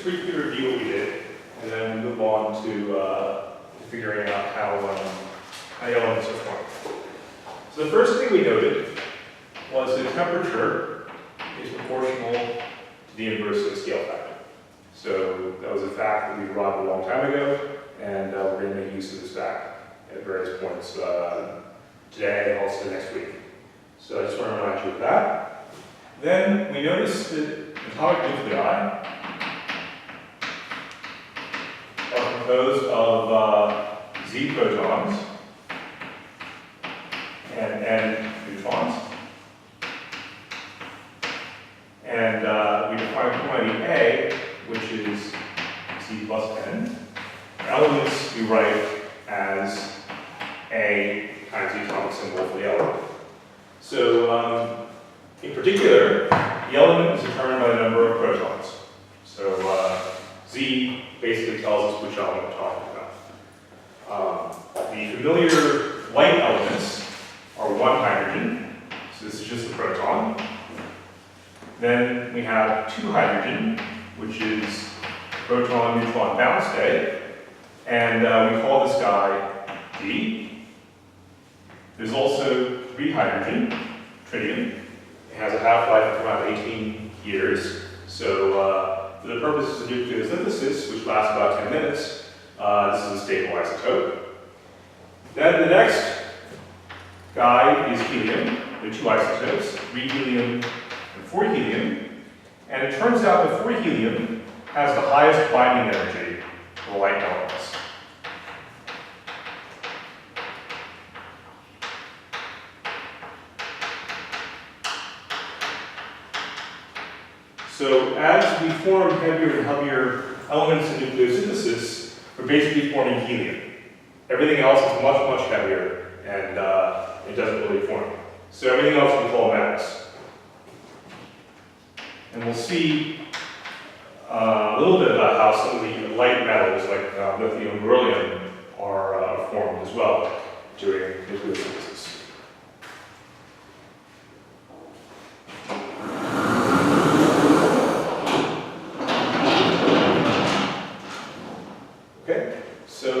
briefly review what we did, and then move on to figuring out how elements are formed. So the first thing we noted was that temperature is proportional to the inverse of the scale factor. So that was a fact that we derived a long time ago, and we're going to make use of this fact at various points today and also next week. So I just want to remind you of that. Then we noticed that atomic nuclei are composed of Z protons and N neutrons. And we define quantity A, which is Z plus N. For elements, we write as A times the atomic symbol for the element. So, in particular, the element is determined by the number of protons. So, Z basically tells us which element we're talking about. The familiar light elements are one hydrogen, so this is just a proton. Then we have two hydrogen, which is proton-neutron bound state, and we call this guy D. There's also three hydrogen, tritium. It has a half-life of around 18 years. So for the purposes of nucleosynthesis, which lasts about 10 minutes, this is a stable isotope. Then the next guy is helium. There are two isotopes, 3 helium and 4 helium. And it turns out that 4 helium has the highest binding energy of the light elements. So as we form heavier and heavier elements in nucleosynthesis, we're basically forming helium. Everything else is much, much heavier, and it doesn't really form. So everything else we call metals. And we'll see a little bit about how some of the light metals, like lithium and beryllium, are formed as well during nucleosynthesis. Okay, so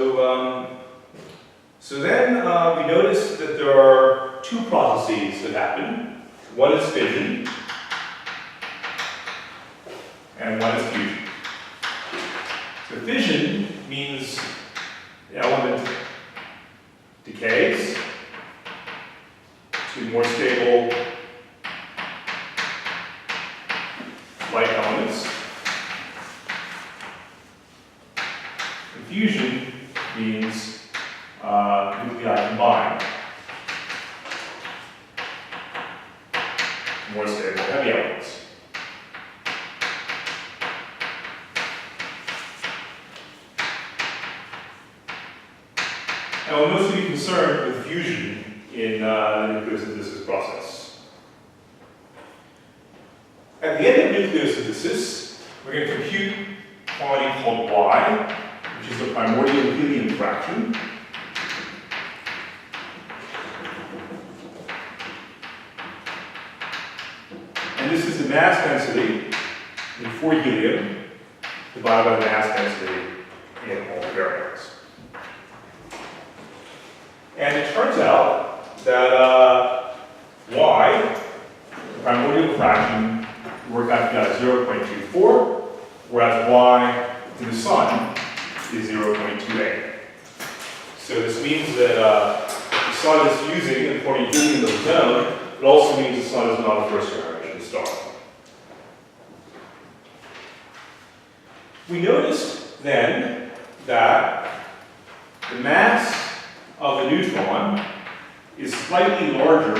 then we noticed that there are two processes that happen. One is fission, and one is fusion. So fission means the element decays to more stable light elements. And fusion means nuclei combine to more stable heavy elements. Now we'll mostly be concerned with fusion in the nucleosynthesis process. At the end of nucleosynthesis, we're going to compute a quantity called Y, which is the primordial helium fraction. And this is the mass density in 4 helium divided by the mass density in all the baryons. And it turns out that Y, the primordial fraction, worked out to be 0.24, whereas Y to the sun is 0.28. So this means that the sun is fusing and forming helium of its own. It also means the sun is not a first-generation star. We noticed then that the mass of the neutron is slightly larger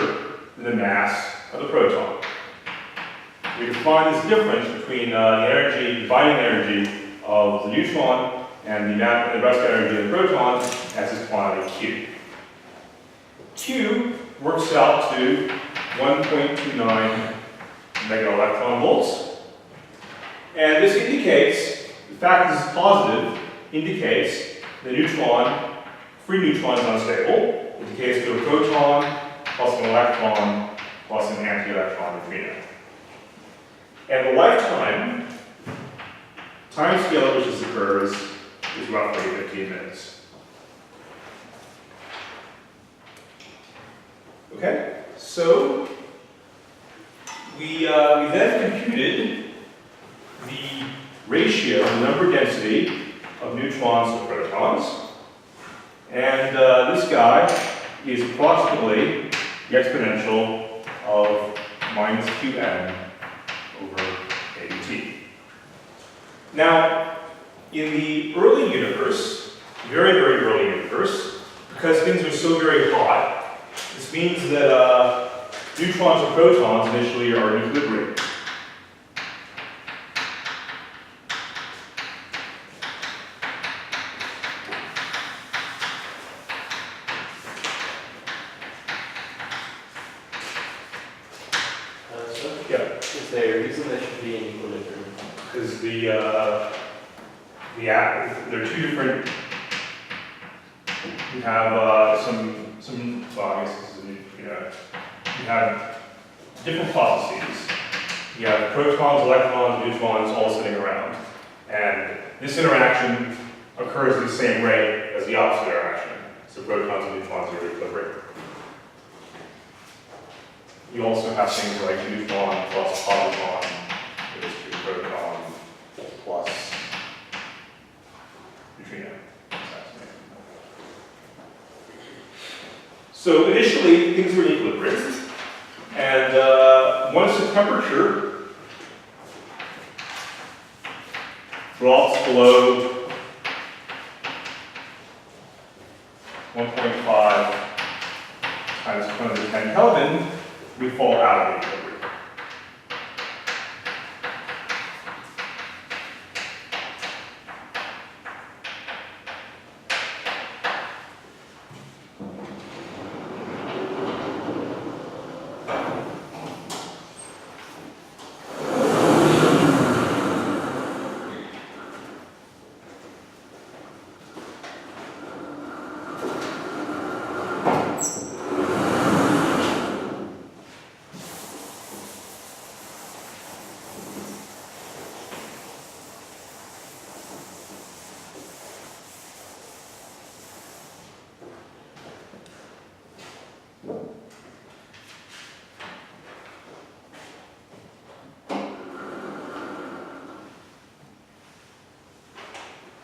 than the mass of the proton. We define this difference between the binding energy of the neutron and the rest energy of the proton as this quantity Q. Q works out to 1.29 megaelectron volts. And this indicates, the fact that this is positive, indicates the neutron, free neutron is unstable. It decays to a proton plus an electron plus an anti-electron neutrino. And the lifetime time scale at which this occurs is roughly 15 minutes. Okay, so we then computed the ratio, the number density of neutrons to protons, and this guy is approximately the exponential of minus qn over ABT. Now, in the early universe, very, very early universe, because things are so very hot, this means that neutrons and protons initially are in equilibrium. Is there a reason they should be in equilibrium? Because there are two different. You have some. Well, I guess this is you have different processes. You have protons, electrons, neutrons all sitting around, and this interaction occurs at the same rate as the opposite interaction. So protons and neutrons are in equilibrium. You also have things like neutron plus positron, goes to proton plus neutrino. So initially, things were in equilibrium, and once the temperature drops below 1.5 times 10 Kelvin, we fall out of equilibrium.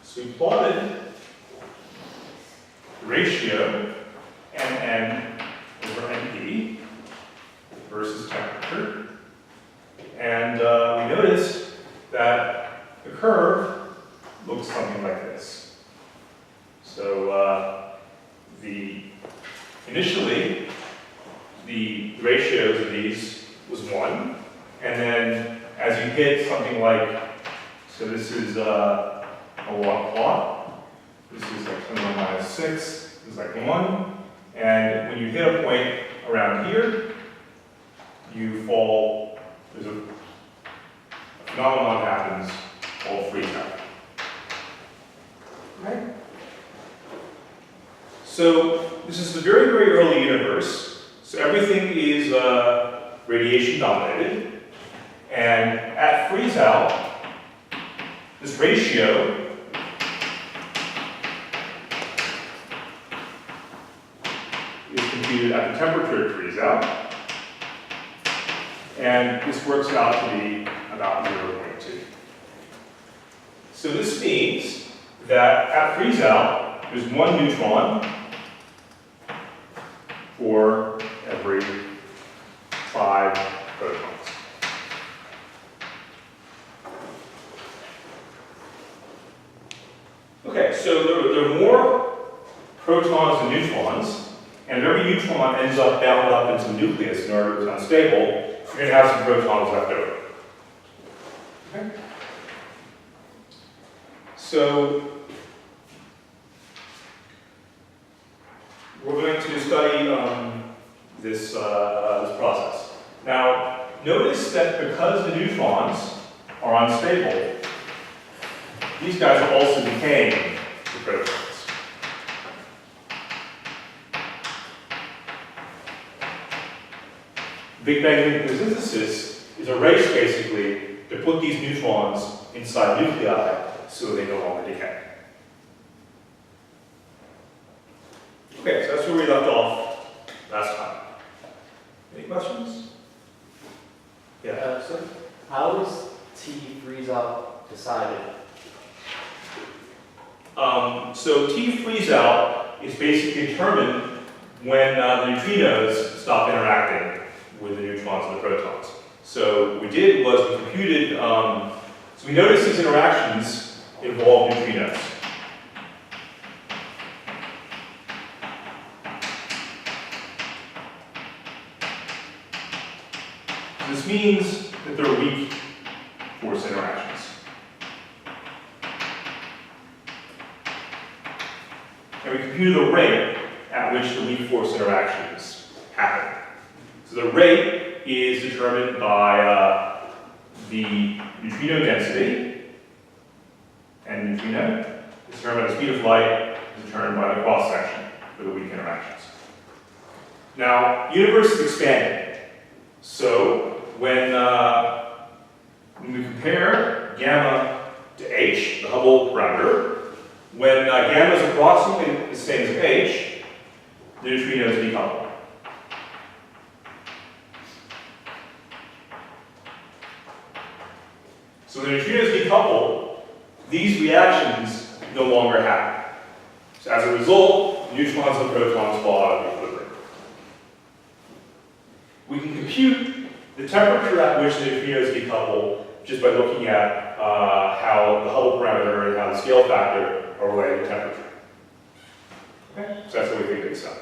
So we plotted the ratio Nn over Np versus temperature, and we noticed that the curve looks something like this. So initially the ratios of these was 1, and then as you hit something like, so this is a log plot. This is like 10 to the minus 6. This is like 1. And when you hit a point around here, you fall. There's a phenomenon that happens called freeze out. Okay? So this is the very, very early universe. So everything is radiation dominated. And at freeze out, this ratio is computed at the temperature it freeze out, and this works out to be about 0.2. So this means that at freeze out, there's 1 neutron for every 5 protons. Okay, so there are more protons than neutrons, and if every neutron ends up bound up into the nucleus in order it's unstable, you're going to have some protons left over. Okay? So we're going to study this process. Now, notice that because the neutrons are unstable, these guys are also decaying to protons. Big Bang nuclear synthesis is a race, basically, to put these neutrons inside nuclei so they no longer decay. Okay, so that's where we left off last time. Any questions? Yeah. So how is T freeze out decided? So T freeze out is basically determined when the neutrinos stop interacting with the neutrons and the protons. So what we did was we computed, so we noticed these interactions involve neutrinos. This means that they're weak force interactions. And we computed the rate at which the weak force interactions happen. So the rate is determined by the neutrino density, and neutrino is determined by the speed of light, is determined by the cross section for the weak interactions. Now, the universe is expanding. So when we compare gamma to h, the Hubble parameter, when gamma is approximately the same as h, the neutrinos decouple. So when the neutrinos decouple, these reactions no longer happen. So as a result, neutrons and protons fall out of equilibrium. We can compute the temperature at which the neutrinos decouple just by looking at how the Hubble parameter and how the scale factor are related to temperature. Okay? So that's how we figure this out.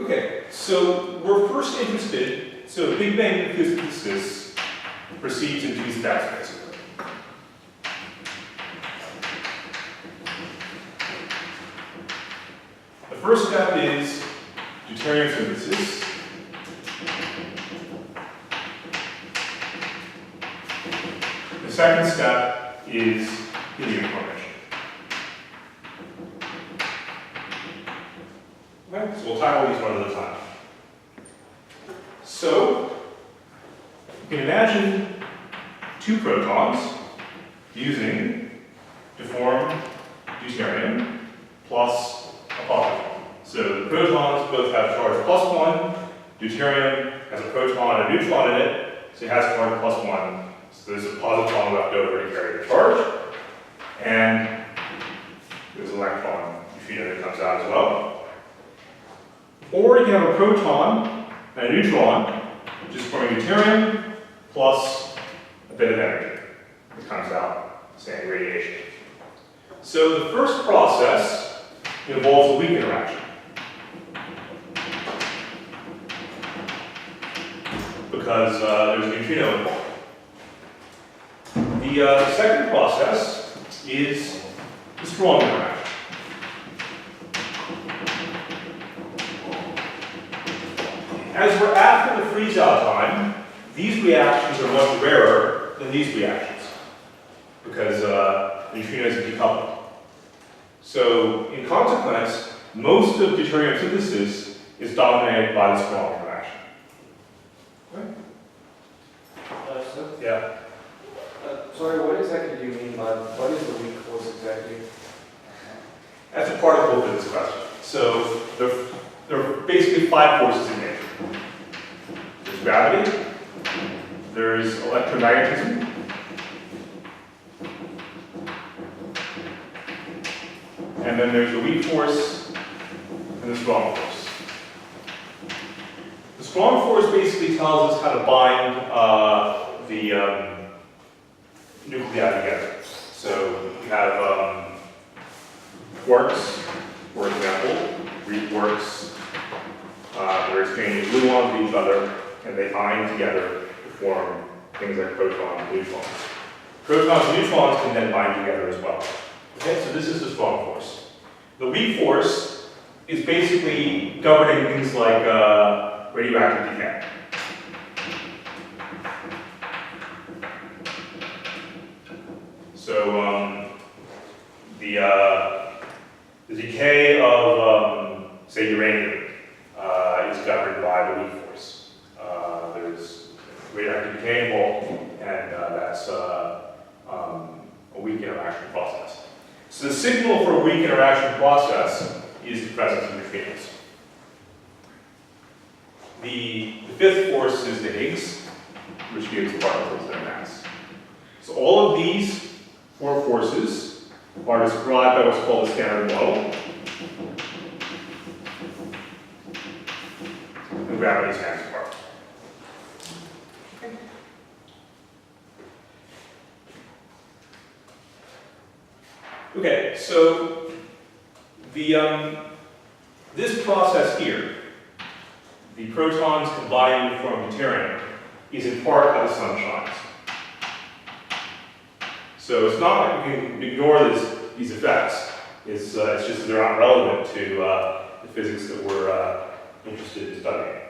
Okay, so we're first interested, so Big Bang nucleosynthesis proceeds in two steps, basically. The first step is deuterium synthesis. The second step is helium formation. Okay, so we'll tackle these one at a time. So, you can imagine two protons fusing to form deuterium plus a positive. So the protons both have charge +1, deuterium has a proton and a neutron in it, so it has charge +1. So there's a positron left over to carry the charge, and there's an electron neutrino that comes out as well. Or you can have a proton and a neutron, which is forming deuterium plus a bit of energy that comes out, say radiation. So the first process involves a weak interaction. Because there's a neutrino involved. The second process is the strong interaction. As we're after the freeze-out time, these reactions are much rarer than these reactions because neutrinos are decoupled. So, in consequence, most of deuterium synthesis is dominated by the strong interaction. Okay? Yeah. Sorry, what exactly do you mean by, what is the weak force exactly? That's a particle physics question. So, there are basically 5 forces in nature. There's gravity, there's electromagnetism, and then there's the weak force and the strong force. The strong force basically tells us how to bind the nuclei together. So you have quarks or works. They're exchanging gluons with each other, and they ion together to form things like protons and neutrons. Protons and neutrons can then bind together as well. Okay, so this is the strong force. The weak force is basically governing things like radioactive decay. So the decay of, say, uranium is governed by the weak force. There's radioactive decay involved, and that's a weak interaction process. So the signal for a weak interaction process is the presence of neutrinos. The fifth force is the Higgs, which gives the particles their mass. So all of these four forces are described by what's called the standard model. And gravity stands apart. Okay, so this process here, the protons combining to form deuterium, is in part how the sun shines. So it's not like we can ignore these effects. It's just that they're not relevant to the physics that we're interested in studying.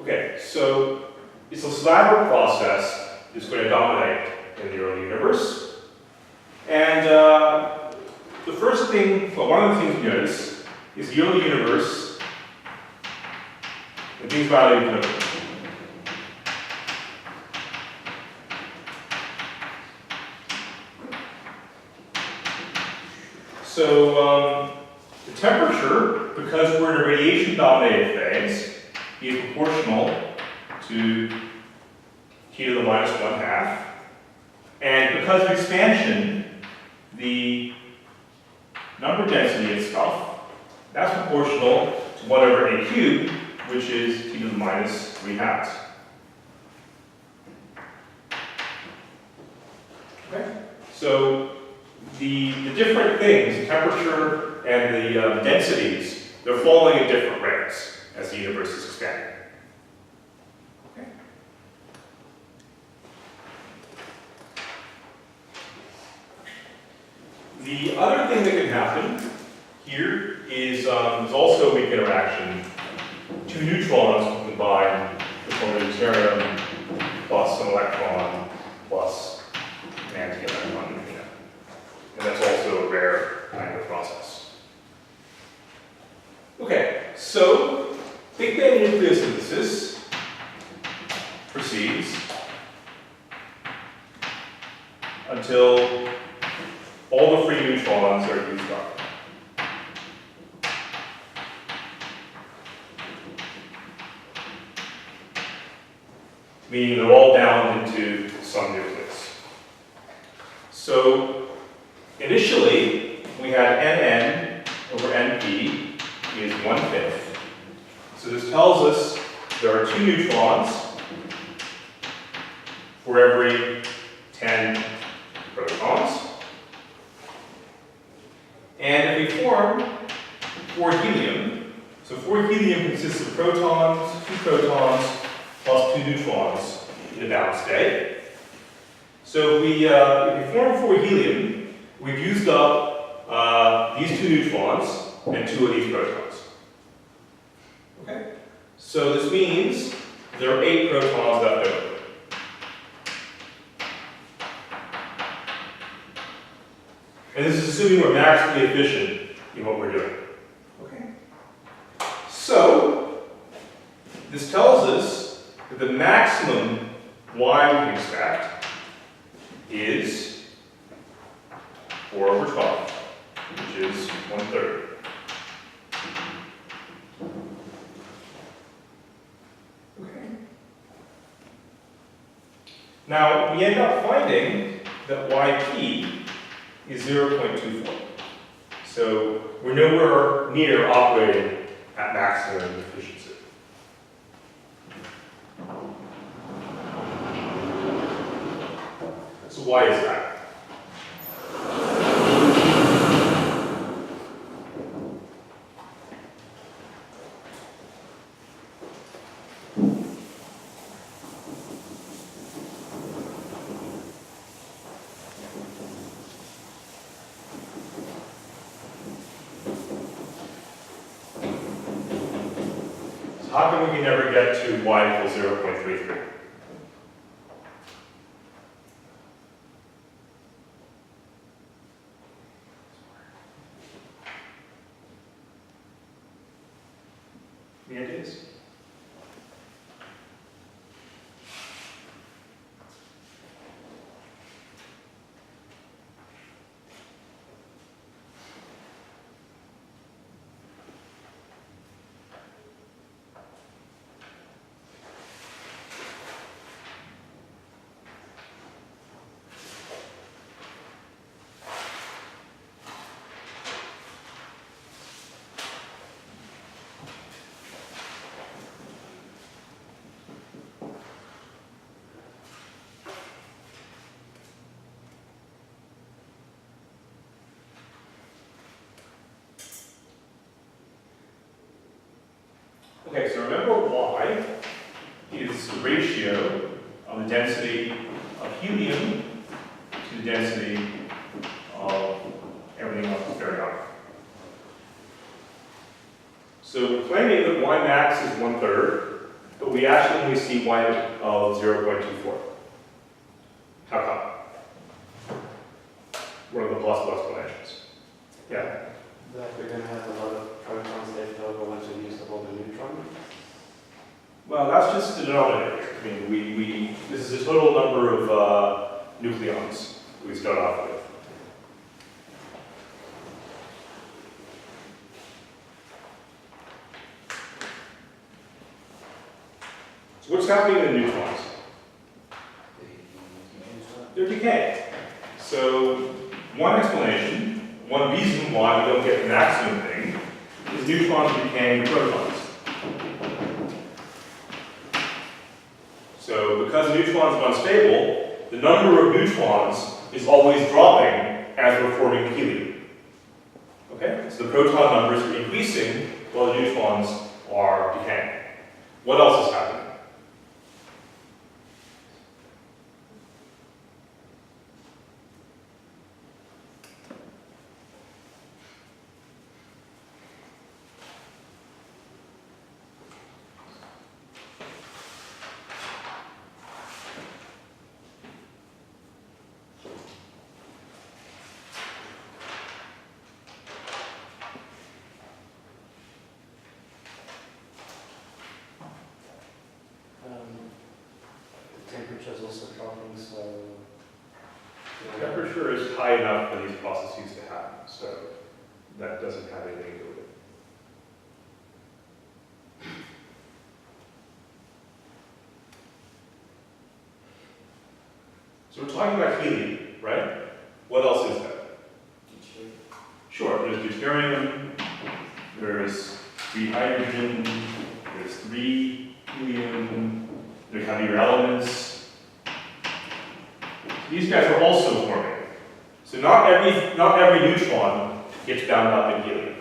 Okay, so it's a elaborate process that's going to dominate in the early universe. And the first thing, well, one of the things we notice is the early universe, and things about it, so the temperature, because we're in a radiation-dominated phase, is proportional to T to the minus 1/2. And because of expansion, the number density itself, that's proportional to 1 over a cubed, which is T to the minus 3/2. Okay? So the different things, the temperature and the densities, they're falling at different rates as the universe is expanding. Okay. The other thing that can happen here is there's also a weak interaction. Two neutrons can combine to form a deuterium plus an electron plus an anti-electron neutrino. And that's also a rare kind of process. Okay, so Big Bang nucleosynthesis proceeds until all the free neutrons are used up. Meaning they're all down into some nucleus. So initially, we had Nn over Np is 1/5. So this tells us there are 2 neutrons for every 10 protons. And if we form 4 helium, so 4 helium consists of protons, 2 protons, plus 2 neutrons in a balanced state. So if we form 4 helium, we've used up these 2 neutrons and 2 of these protons. Okay? So this means there are 8 protons left over. And this is assuming we're maximally efficient in what we're doing. Okay? So, this tells us that the maximum Y we can expect is 4 over 12, which is 1/3. Okay. Now, we end up finding that YP is 0.24. So we're nowhere near operating at maximum efficiency. So why is that? how come we can never get to y equals 0.33? Any ideas? Okay, so remember Y is the ratio of the density of helium to the density of everything else that's very high. So we're claiming that Y max is 1/3, but we actually only see Y of 0.24. How come? What are the possible explanations? Yeah. That we're going to have a lot of protons left over once we use up all the neutrons. Well, that's just the denominator here. I mean, this is the total number of nucleons we start off with. So what's happening in the neutrons? They're decaying. So one explanation, one reason why we don't get the maximum thing, is neutrons are decaying to protons. So because neutrons are unstable, the number of neutrons is always dropping as we're forming helium. Okay? So the proton numbers are increasing while the neutrons are decaying. What else is happening? The temperature is also dropping, so... The temperature is high enough for these processes to happen, so that doesn't have anything to do with it. So we're talking about helium, right? What else is there? Sure, there's deuterium, there's 3 hydrogen, there's 3 helium, there have your elements. These guys are also forming. So not every neutron gets bound up in helium.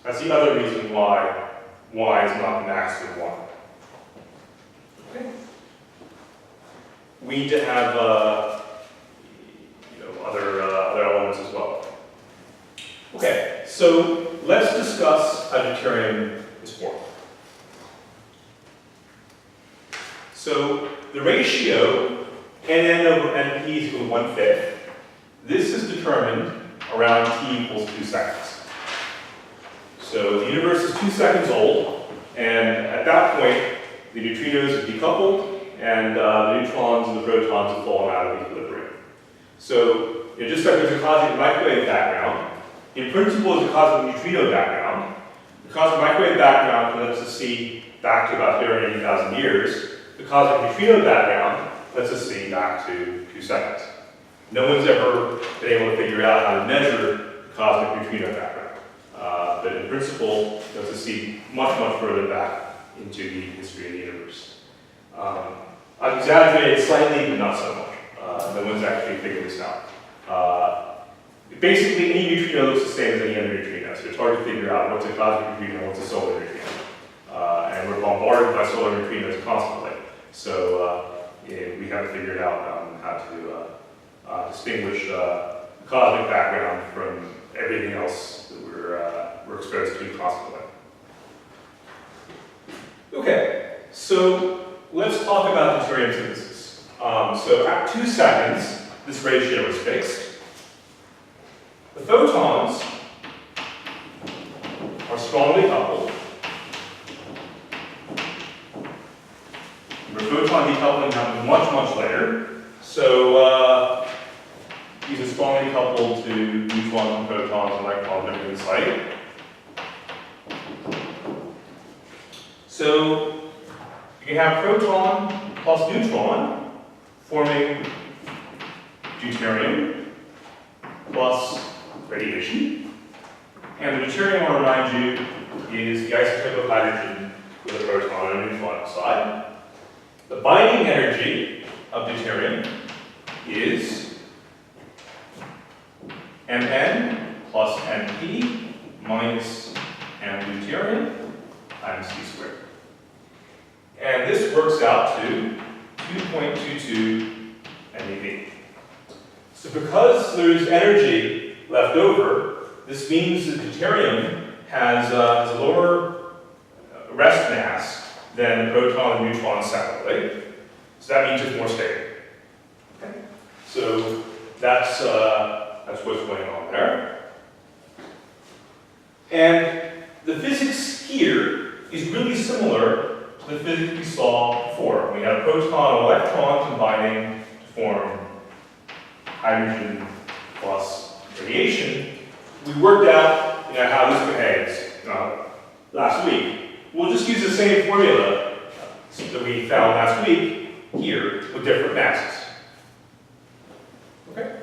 That's the other reason why Y is not the maximum one. Okay. We need to have other elements as well. Okay, so let's discuss how deuterium is formed. So the ratio Nn over Np is equal to 1/5. This is determined around t equals 2 seconds. So the universe is 2 seconds old, and at that point, the neutrinos have decoupled, and the neutrons and the protons have fallen out of equilibrium. So just like there's a cosmic microwave background, in principle there's a cosmic neutrino background. The cosmic microwave background lets us see back to about 380,000 years. The cosmic neutrino background lets us see back to 2 seconds. No one's ever been able to figure out how to measure the cosmic neutrino background. But in principle, lets us see much, much further back into the history of the universe. I've exaggerated slightly, but not so much. No one's actually figured this out. Basically, any neutrino looks the same as any other neutrino, so it's hard to figure out what's a cosmic neutrino and what's a solar neutrino. And we're bombarded by solar neutrinos constantly, so we haven't figured out how to distinguish the cosmic background from everything else that we're exposed to constantly. Okay, so let's talk about deuterium synthesis. So at 2 seconds, this ratio is fixed. The photons are strongly coupled. The photon decoupling happens much, much later. So these are strongly coupled to neutrons and photons and electrons that are in sight. So you can have proton plus neutron forming deuterium plus radiation. And the deuterium, I'll remind you, is the isotope of hydrogen with a proton and a neutron outside. The binding energy of deuterium is Mn plus Np minus M deuterium times C squared. And this works out to 2.22 MeV. So because there's energy left over, this means that deuterium has a lower rest mass than the proton and neutron separately. So that means it's more stable. Okay? So that's what's going on there. And the physics here is really similar to the physics we saw before. We had a proton and electron combining to form hydrogen plus radiation. We worked out how this behaves last week. We'll just use the same formula that we found last week here with different masses. Okay?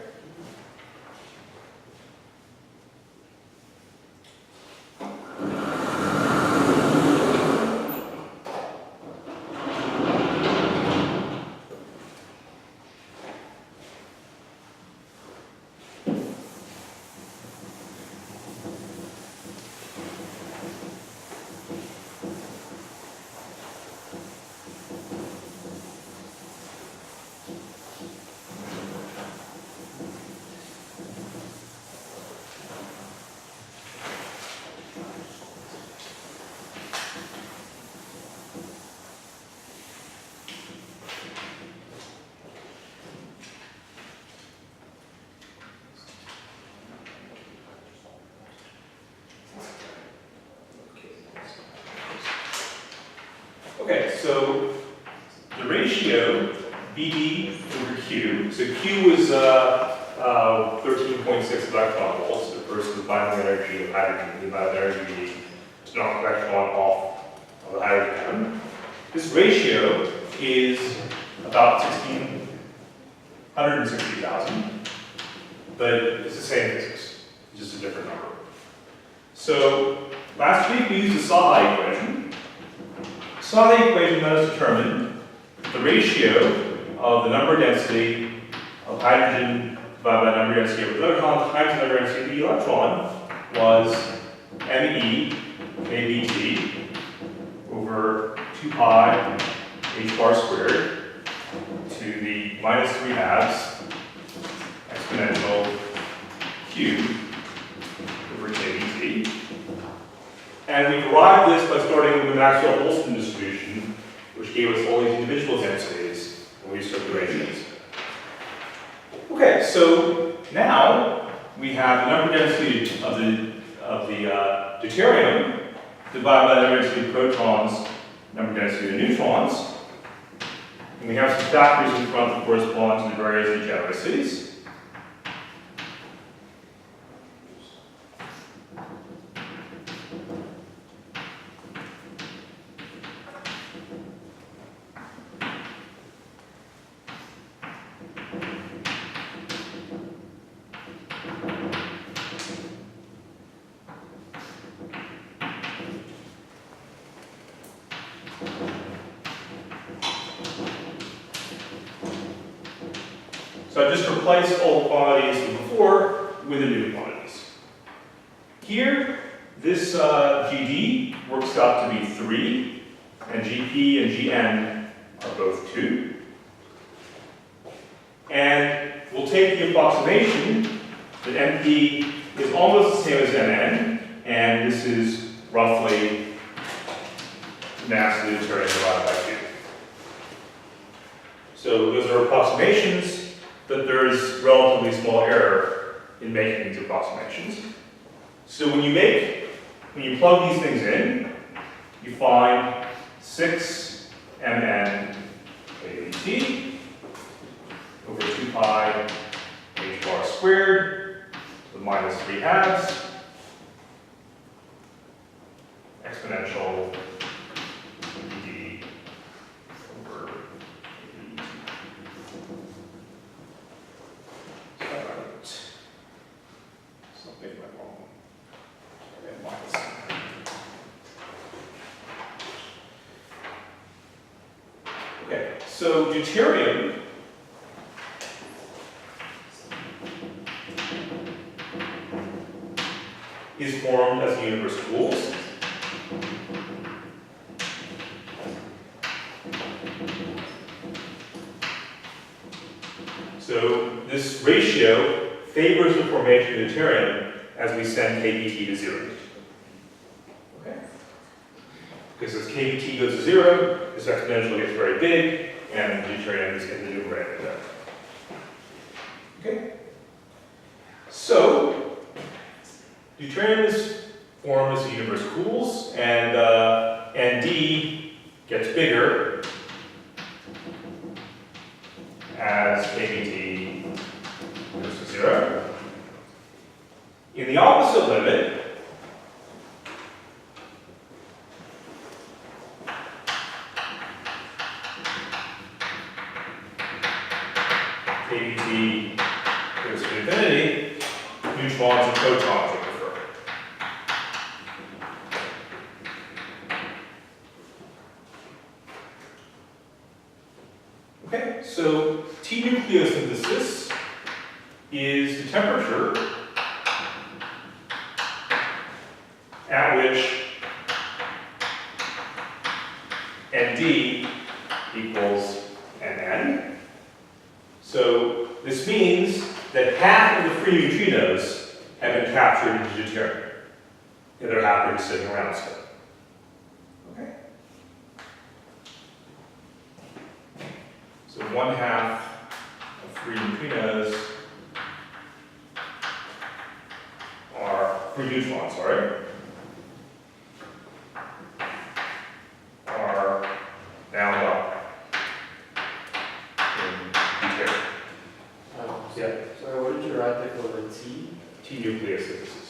Okay, so the ratio BD over Q, so Q is 13.6 electron volts versus the binding energy of hydrogen. The binding energy to knock the electron off of the hydrogen atom. This ratio is about 160,000, but it's the same physics, just a different number. So last week we used the Saha equation. Saha equation let us determine the ratio of the number density of hydrogen divided by the number density of electrons times the number density of the electron was ME ABT over 2 pi h bar squared to the minus 3 halves exponential Q over kBT. And we derived this by starting with the Maxwell-Boltzmann distribution, which gave us all these individual densities, and we just took the ratios. Okay, so now we have the number density of the deuterium divided by the number density of protons, number density of neutrons. And we have some factors in front that correspond to the various degeneracies. So I've just replaced all the quantities from before with the new quantities. Here, this GD works out to be 3, and GP and GN are both 2. And we'll take the approximation that MP is almost the same as MN, and this is roughly mass of the deuterium divided by 2. So those are approximations, but there is relatively small error in making these approximations. So when you plug these things in, you find 6 mn kBt over 2 pi h bar squared to the minus 3/2 exponential d over kBt. Something went wrong. And minus. Okay, so deuterium is formed as the universe cools. So this ratio favors the formation of deuterium as we send kBt to 0. Okay? Because as kBt goes to 0, this exponential gets very big, and deuterium is in the numerator there. Okay? So, deuterium is formed as the universe cools, and D gets bigger as kBt goes to 0. In the opposite limit, kBt goes to infinity, neutrons and protons are preferred. Okay, so T nucleosynthesis is the temperature at which Nd equals Nn. So this means that half of the free neutrinos have been captured into deuterium. The other half are just sitting around still. Okay? So 1/2 of free neutrinos are free neutrons, sorry, are bound up in deuterium. Yeah. Sorry, what did you write there for the T? T nucleosynthesis.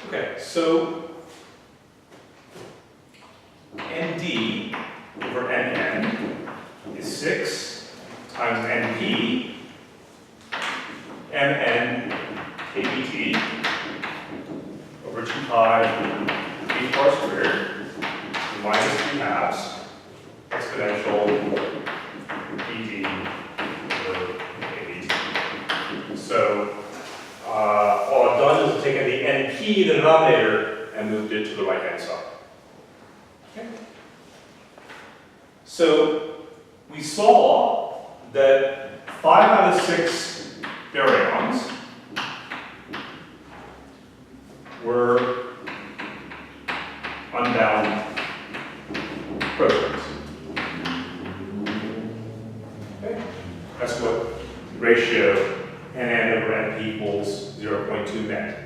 Okay, so Nd over Nn is 6 times Np Mn kBt over 2 pi h bar squared minus 3/2 exponential ed over kBt. So all I've done is taken the NP, the denominator, and moved it to the right-hand side. Okay. So we saw that 5 out of 6 baryons were unbound protons. Okay. That's what the ratio Nn over Np equals 0.2 meant.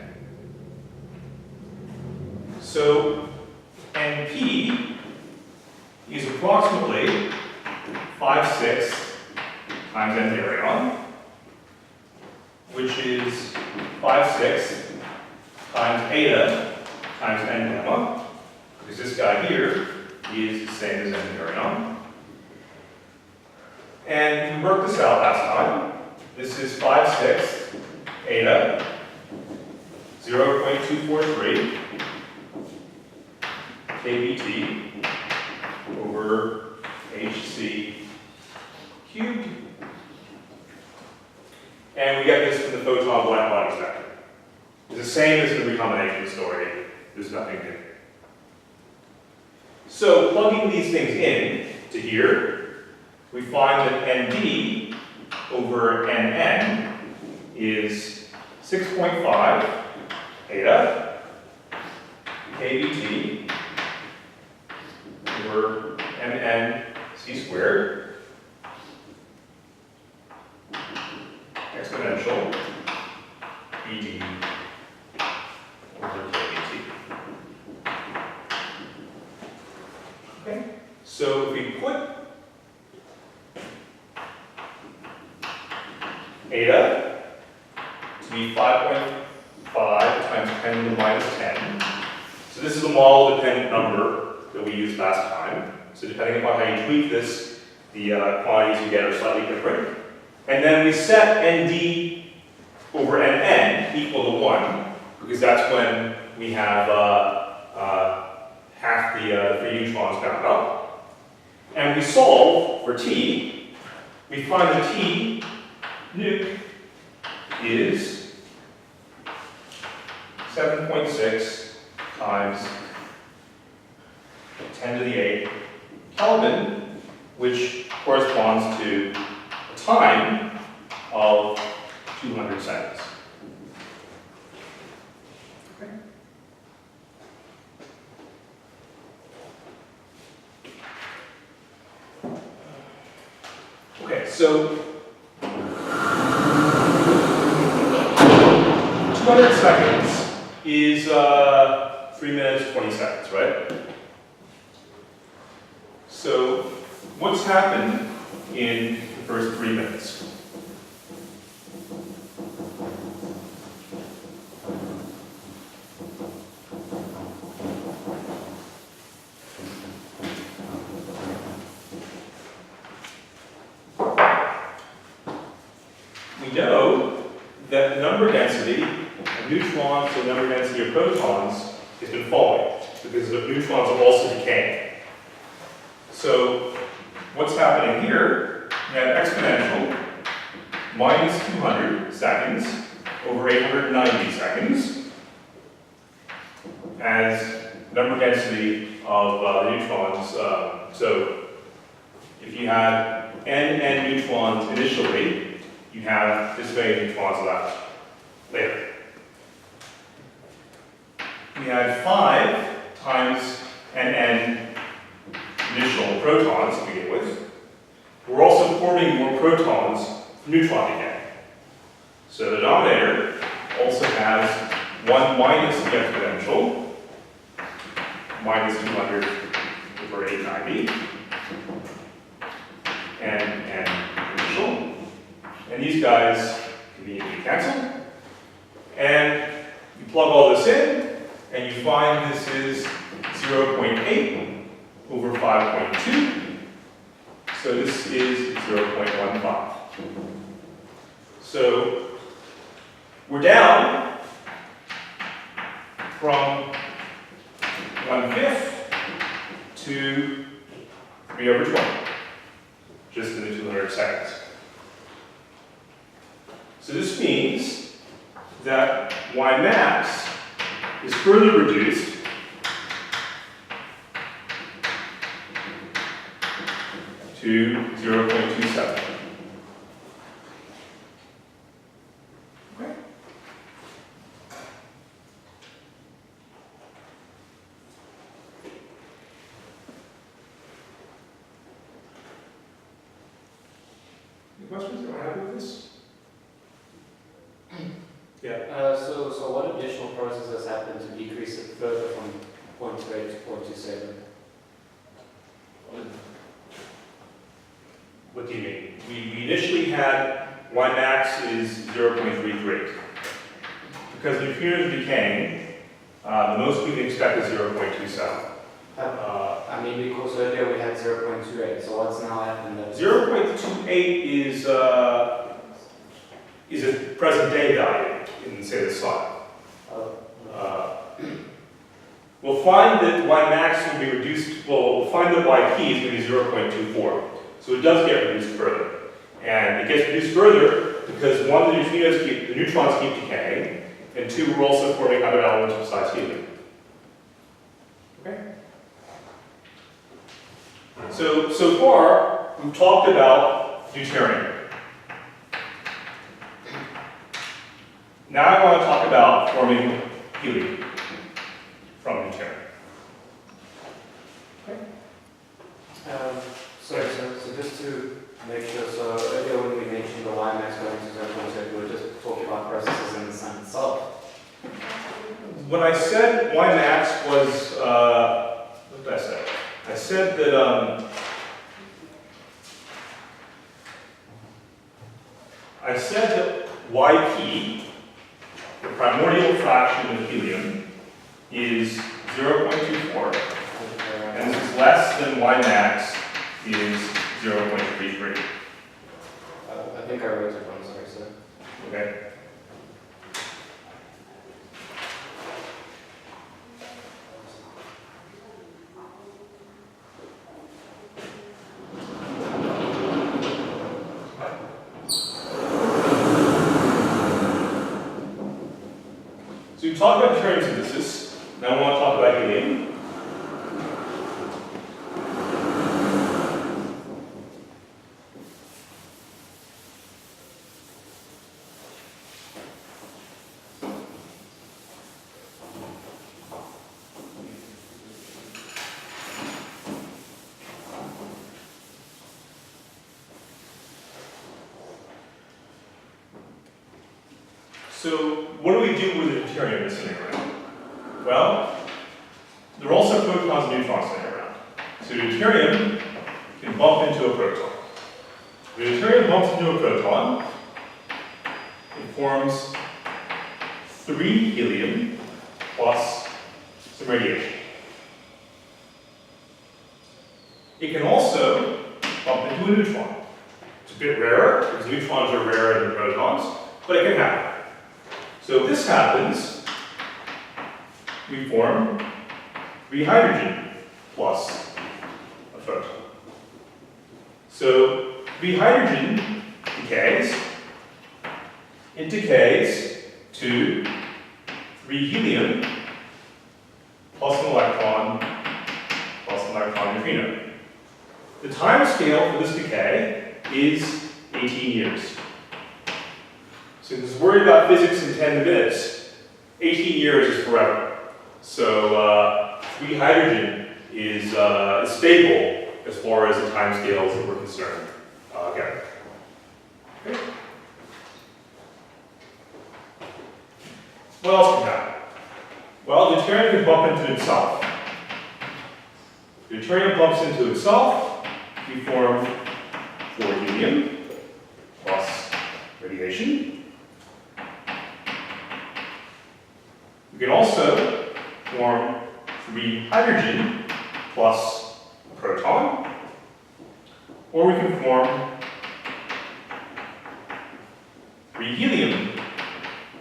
So Np is approximately 5/6 times N baryon, which is 5/6 times eta times N gamma, because this guy here is the same as N baryon. And we worked this out last time. This is 5/6 eta 0.243 kBt over hc cubed. And we get this from the photon black body spectrum. It's the same as the recombination story. There's nothing new. So plugging these things in to here, we find that ND over NN is 6.5 eta kBt over NN c squared exponential ED over kBt. Okay, so if we put eta to be 5.5 times 10 to the minus 10. So this is a model-dependent number that we used last time. So depending upon how you tweak this, the quantities you get are slightly different. And then we set ND over NN equal to 1, because that's when we have half the free neutrons bound up. And we solve for T. We find that T nuke is 7.6 times 10 to the 8 Kelvin, which corresponds to a time of 200 seconds. Okay. Okay, so 200 seconds is 3 minutes, 20 seconds, right? So what's happened in the first 3 minutes? We know that the number density of neutrons to the number density of protons has been falling because the neutrons are also decaying. So what's happening here, we have exponential minus 200 seconds over 890 seconds as number density of the neutrons. So if you had n neutrons initially, you have this many neutrons left later. We had 5 times nn initial protons to begin with. We're also forming more protons from neutron decay. So the denominator also has 1 minus the exponential, minus 200 over 890, and initial. And these guys conveniently cancel. And you plug all this in, and you find this is 0.8 over 5.2. So this is 0.15. So we're down from 1/5 to 3/20, just in the 200 seconds. So this means that Y max is further reduced to 0.27. Okay. Any questions? Are you happy with this? Yeah. So what additional processes happen to decrease it further from 0.28 to 0.27? What do you mean? We initially had Y max is 0.33. Because neutrinos are decaying, the most we can expect is 0.27. I mean, because earlier we had 0.28, so what's now happened? 0.28 is a present day value in, say, the sun. we'll find that Y max will be reduced, well, we'll find that YP is going to be 0.24. So it does get reduced further. And it gets reduced further because one, the neutrons keep decaying, and two, we're also forming other elements besides helium. Okay? So far, we've talked about deuterium. Now I want to talk about forming helium from deuterium. Okay? So just to make sure, so earlier when we mentioned the Y max going to 0.7, we were just talking about processes in the sun itself. When I said Y max was, what did I say? I said that YP, the primordial fraction of helium, is 0.24, and it's less than Y max is 0.33. I think I wrote it wrong, sorry, sir. Okay. So we talked about deuterium synthesis. Now I want to talk about helium. So what do we do with the deuterium that's sitting around? Well, there are also protons and neutrons sitting around. So deuterium can bump into a proton. When deuterium bumps into a proton, it forms 3 helium plus some radiation. It can also bump into a neutron. It's a bit rarer, because neutrons are rarer than protons, but it can happen. So if this happens, we form 3 hydrogen plus a photon. So 3 hydrogen decays. It decays to 3 helium plus an electron neutrino. The time scale for this decay is 18 years. So if it's worried about physics in 10 minutes, 18 years is forever. So 3 hydrogen is stable as far as the time scales that we're concerned. Okay. What else can happen? Well, deuterium can bump into itself. Deuterium bumps into itself, we form 4 helium plus radiation. We can also form 3 hydrogen plus a proton, or we can form 3 helium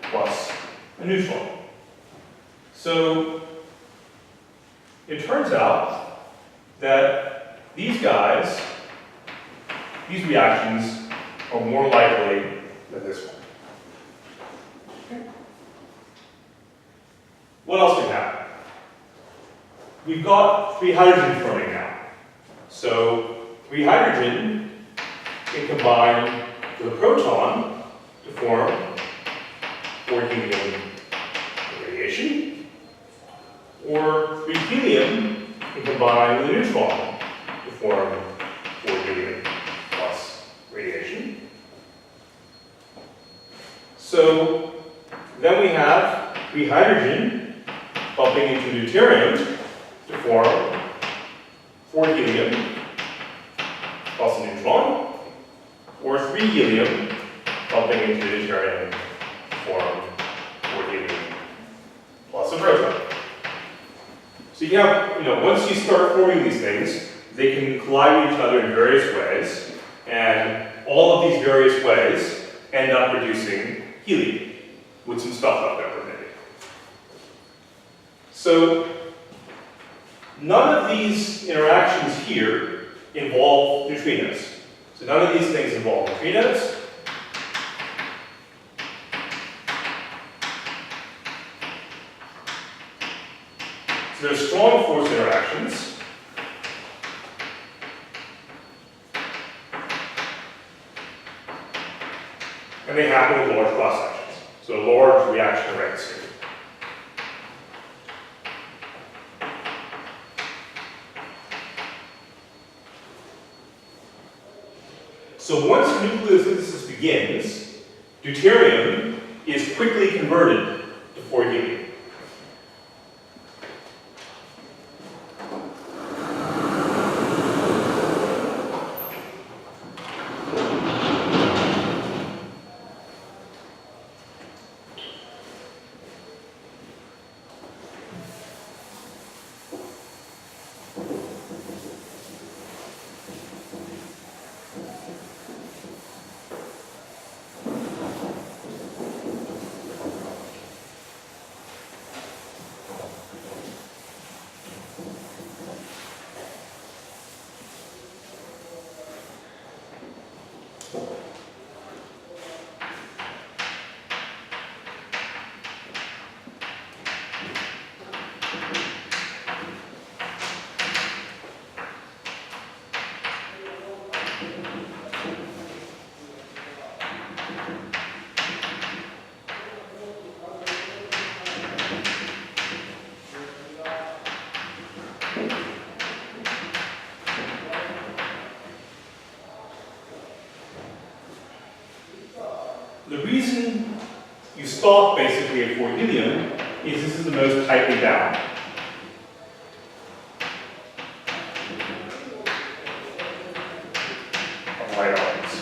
plus a neutron. So it turns out that these reactions are more likely than this one. What else can happen? We've got 3 hydrogen forming now. So 3 hydrogen can combine with a proton to form 4 helium radiation, or 3 helium can combine with a neutron to form 4 helium plus radiation. So then we have 3 hydrogen bumping into deuterium to form 4 helium plus a neutron, or 3 helium bumping into deuterium to form 4 helium plus a proton. So you have, once you start forming these things, they can collide with each other in various ways, and all of these various ways end up producing helium with some stuff left over maybe. So none of these interactions here involve neutrinos. So none of these things involve neutrinos. So there's strong force interactions. And they happen with large cross sections. So large reaction rates here. So once nucleosynthesis begins, deuterium is quickly converted to 4-helium. The reason you stop basically at 4-helium is this is the most tightly bound. Of light elements.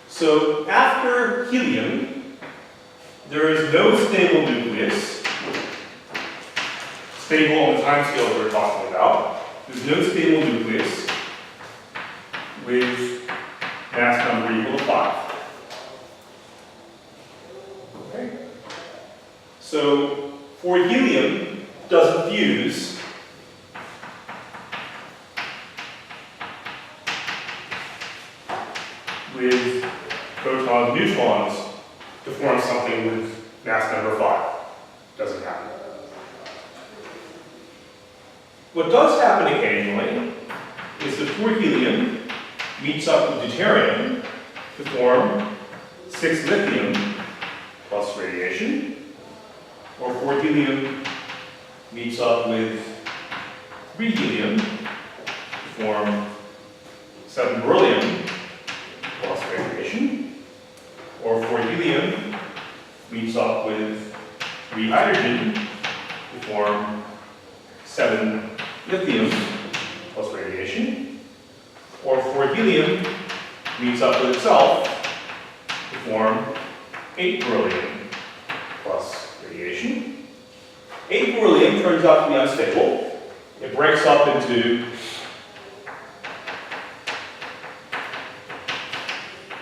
So after helium, there is no stable nucleus. Stable on the time scale we're talking about. There's no stable nucleus with mass number equal to 5. Okay? So 4-helium doesn't fuse with protons and neutrons to form something with mass number 5. Doesn't happen. What does happen occasionally is that 4-helium meets up with deuterium to form 6-lithium plus radiation, or 4-helium meets up with 3-helium to form 7-beryllium plus radiation, or 4-helium meets up with 3-hydrogen to form 7-lithium plus radiation, or 4-helium meets up with itself to form 8-beryllium plus radiation. 8-beryllium turns out to be unstable. It breaks up into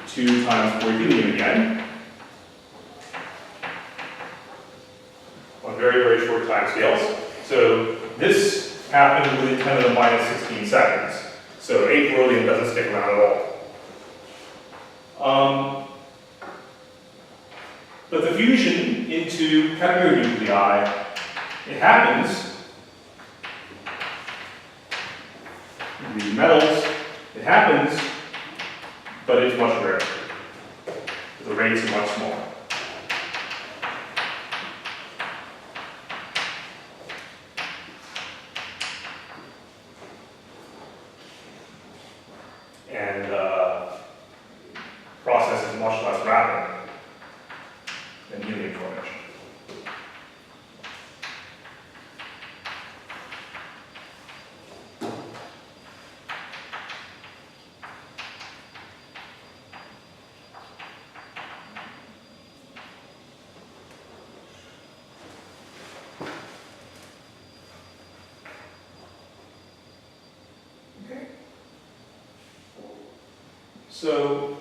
2 times 4-helium again on very, very short time scales. So this happened within 10 to the minus 16 seconds. So 8-beryllium doesn't stick around at all. But the fusion into heavier nuclei, it happens. The metals, it happens, but it's much rarer. The rates are much smaller. And process is much less rapid than helium formation. So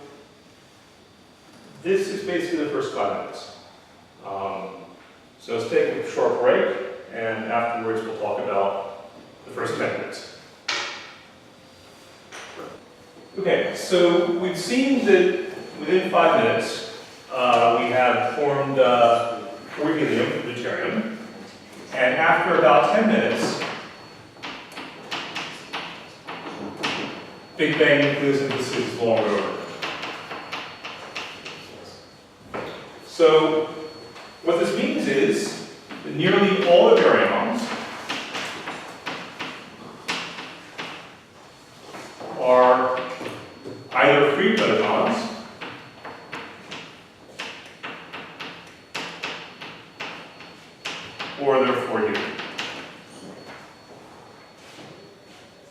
this is basically the first 5 minutes. So let's take a short break, and afterwards we'll talk about the first 10 minutes. Okay, so we've seen that within 5 minutes we have formed 4 helium for deuterium, and after about 10 minutes, Big Bang nucleosynthesis is long over. So what this means is that nearly all the baryons are either free protons or they're 4 helium.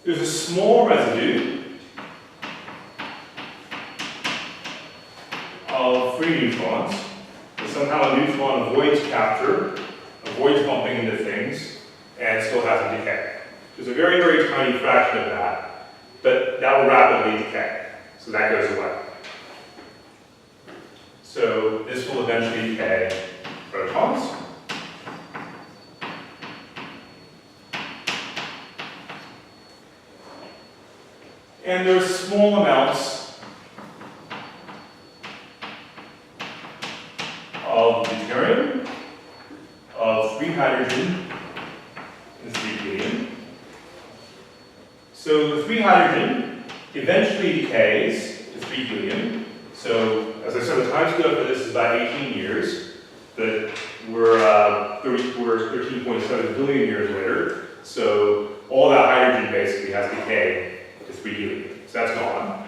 There's a small residue of free neutrons. Somehow a neutron avoids capture, avoids bumping into things, and still hasn't decayed. There's a very, very tiny fraction of that, but that will rapidly decay. So that goes away. So this will eventually decay protons. And there's small amounts of deuterium, of 3 hydrogen, and 3 helium. So the 3 hydrogen eventually decays to 3 helium. So as I said, the time scale for this is about 18 years, but we're 13.7 billion years later. So all that hydrogen basically has decayed to 3 helium. So that's gone.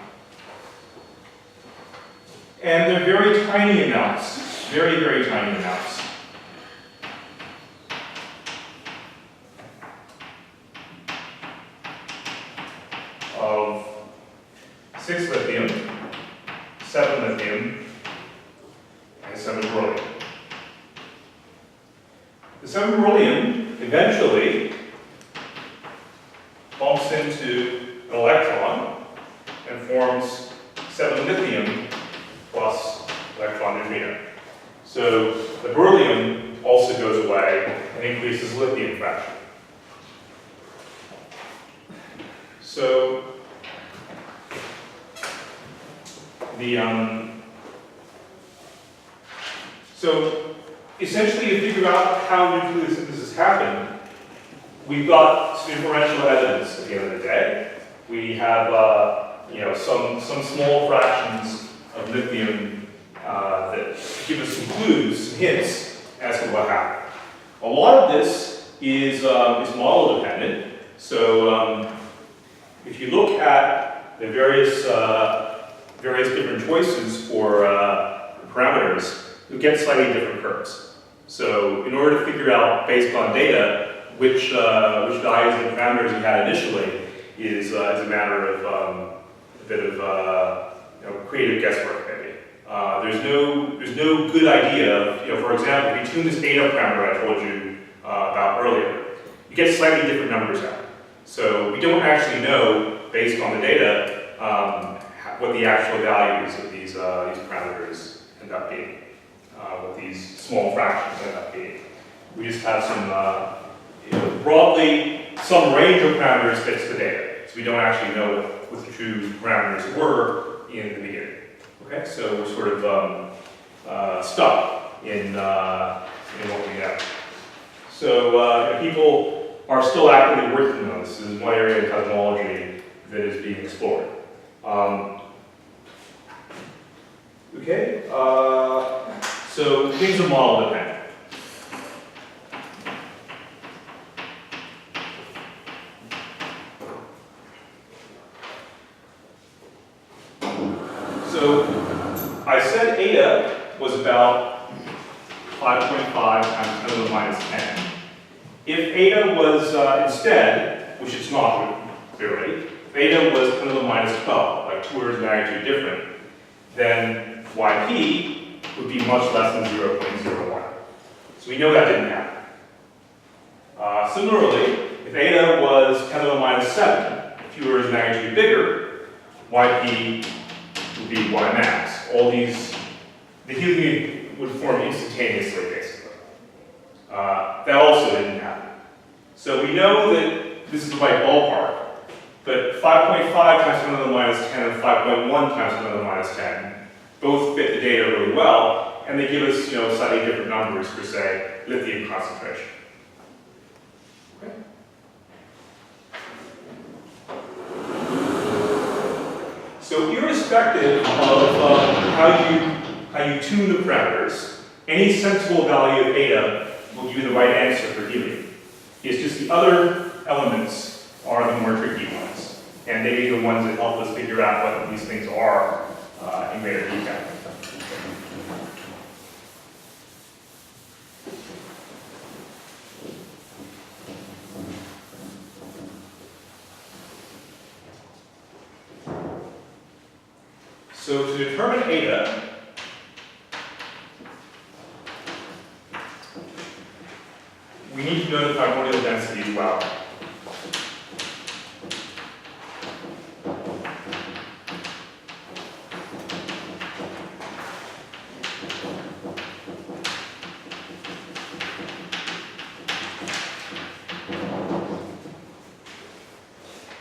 And they're very tiny amounts. Very, very tiny amounts. Of 6 lithium, 7 lithium, and 7 beryllium. The 7 beryllium eventually bumps into an electron and forms 7 lithium plus electron neutrino. So the beryllium also goes away and increases lithium fraction. So so essentially to figure out how nucleosynthesis happened, we've got some inferential evidence at the end of the day. We have some small fractions of lithium that give us some clues, some hints as to what happened. A lot of this is model dependent. So if you look at the various different choices for parameters, you get slightly different curves. So in order to figure out based on data which values and parameters you had initially is a matter of a bit of creative guesswork maybe. There's no good idea of, for example, if you tune this eta parameter I told you about earlier, you get slightly different numbers out. So we don't actually know, based on the data, what the actual values of these parameters end up being, what these small fractions end up being. We just have some, broadly, some range of parameters fits the data. So we don't actually know what the true parameters were in the beginning. Okay, so we're sort of stuck in what we have. So people are still actively working on this. This is one area of cosmology that is being explored. Okay, so things are model dependent. So I said eta was about 5.5 times 10 to the minus 10. If eta was instead, which it's not clearly, if eta was 10 to the minus 12, like 2 orders of magnitude different, then yp would be much less than 0.01. So we know that didn't happen. Similarly, if eta was 10 to the minus 7, a few orders of magnitude bigger, yp would be Y max. All these, the helium would form instantaneously, basically. That also didn't happen. So we know that this is the right ballpark, but 5.5 times 10 to the minus 10 and 5.1 times 10 to the minus 10 both fit the data really well, and they give us, slightly different numbers for, say, lithium concentration. Okay. So irrespective of how you tune the parameters, any sensible value of eta will give you the right answer for helium. It's just the other elements are the more tricky ones, and they are the ones that help us figure out what these things are in greater detail. So to determine eta, we need to know the primordial density as well.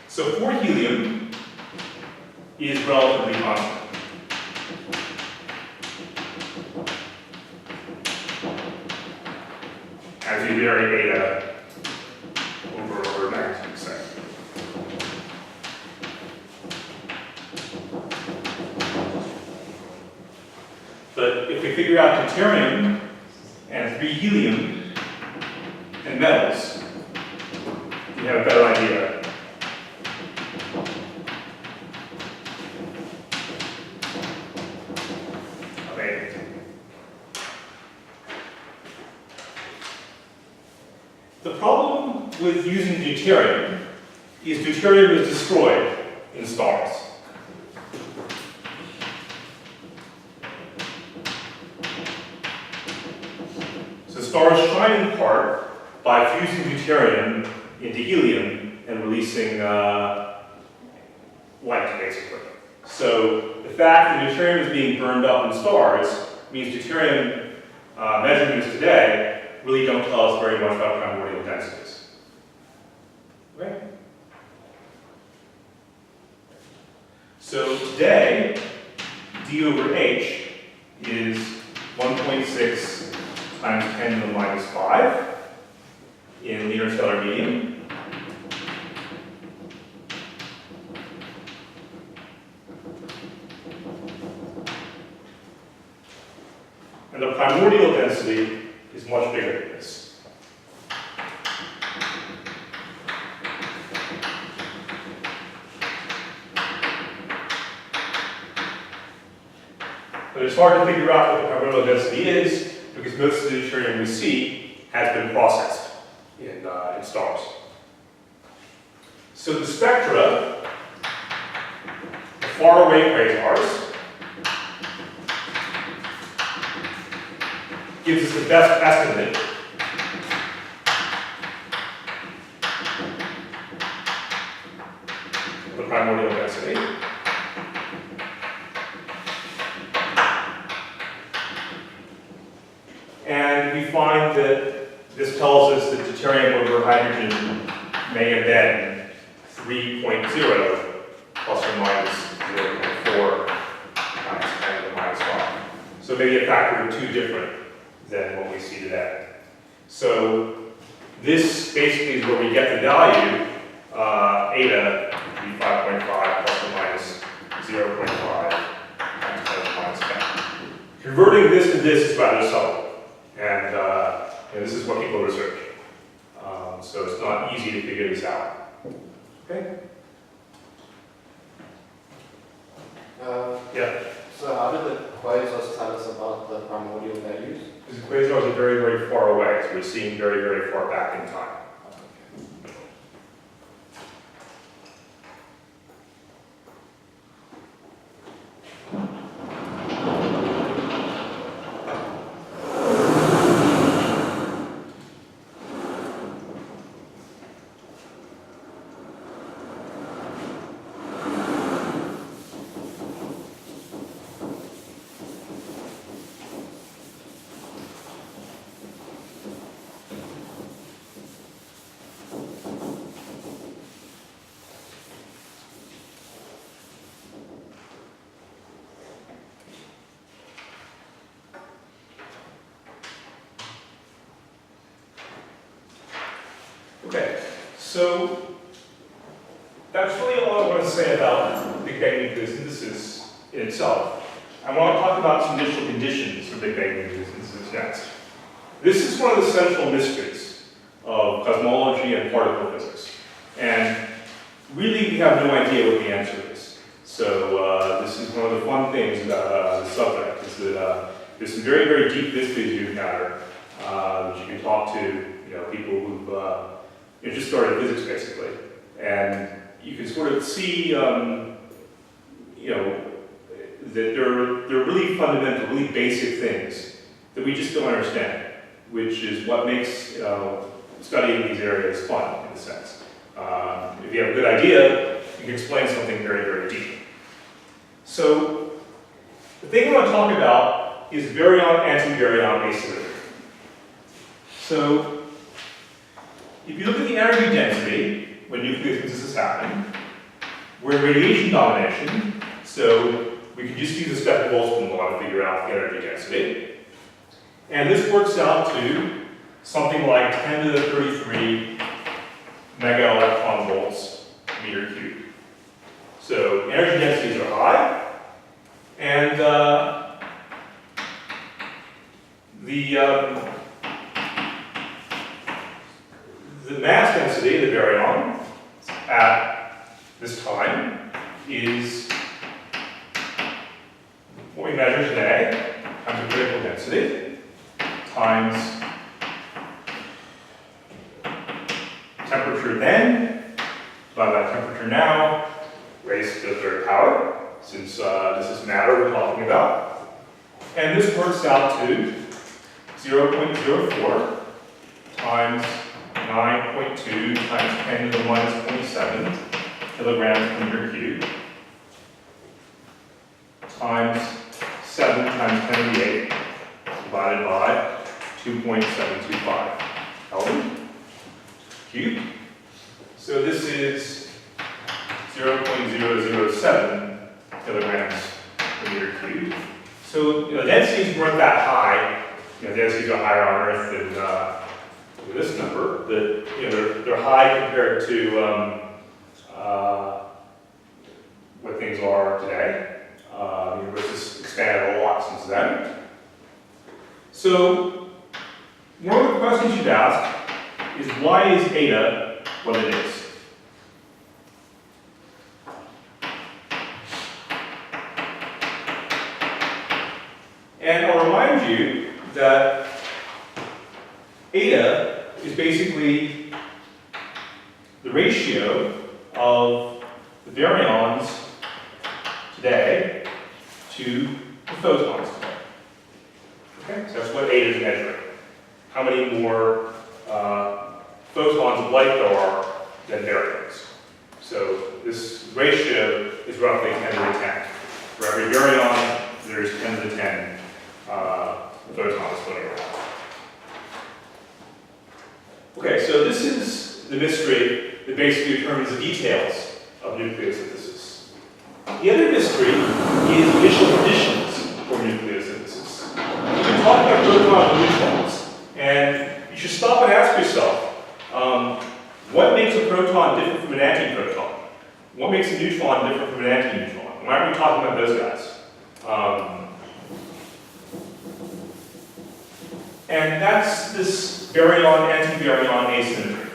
So for helium is relatively constant. As you vary eta over magnitude, say. But if we figure out deuterium and 3 helium and metals, we have a better idea. The problem with using deuterium is deuterium is destroyed in stars. So stars shine in part by fusing deuterium into helium and releasing light, basically. So the fact that deuterium is being burned up in stars means deuterium measurements today really don't tell us very much about primordial densities. Okay? So today, d over h is 1.6 times 10 to the minus 5 in the interstellar medium. And the primordial density is much bigger than this. But it's hard to figure out what the primordial density is because most of the deuterium we see has been processed in stars. So the spectra of faraway quasars gives us the best estimate of the primordial density. And we find that this tells us that deuterium over hydrogen may have been 3.0 plus or minus 0.4 times 10 to the minus 5. So maybe a factor of 2 different than what we see today. So this basically is where we get the value, eta to be 5.5 plus or minus 0.5 times 10 to the minus 10. Converting this to this is rather subtle, and this is what people research. So it's not easy to figure this out. Okay? Yeah? So how did the quasars tell us about the primordial values? Because the quasars are very, very far away, so we're seeing very, very far back in time. So that's really all I want to say about Big Bang nucleosynthesis in itself. I want to talk about some initial conditions for Big Bang nucleosynthesis next. This is one of the central mysteries of cosmology and particle physics. And really, we have no idea what the answer is. So this is one of the fun things about the subject, is that there's some very, very deep mysteries you encounter, that you can talk to people who've just started physics, basically. And you can sort of see, that there are really fundamental, really basic things that we just don't understand, which is what makes studying these areas fun, in a sense. If you have a good idea, you can explain something very, very deep. So, the thing I want to talk about is baryon-antibaryon asymmetry. So, if you look at the energy density when nucleosynthesis happens, we're in radiation domination, so we can just use a Stephan-Boltzmann law to figure out the energy density. And this works out to something like 10 to the 33 mega electron volts meter cubed. So energy densities are high, and the mass density of the baryon at this time is what we measure today times the critical density times temperature then divided by temperature now raised to the third power, since this is matter we're talking about. And this works out to 0.04 times 9.2 times 10 to the minus 27 kilograms per meter cubed times 7 times 10 to the 8 divided by 2.725 Kelvin cubed. So this is 0.007 kilograms per meter cubed. So the densities weren't that high. Densities are higher on Earth than this number, but they're high compared to what things are today. The universe has expanded a lot since then. So one of the questions you'd ask is, why is eta what it is? And I'll remind you that eta is basically the ratio of the baryons today to the photons today. Okay, so that's what eta is measuring. How many more photons of light there are than baryons. So this ratio is roughly 10 to the 10. For every baryon, there's 10 to the 10 photons floating around. Okay, so this is the mystery that basically determines the details of nucleosynthesis. The other mystery is initial conditions for nucleosynthesis. We can talk about protons and neutrons, and you should stop and ask yourself, what makes a proton different from an antiproton? What makes a neutron different from an antineutron? Why aren't we talking about those guys? And that's this baryon-antibaryon asymmetry.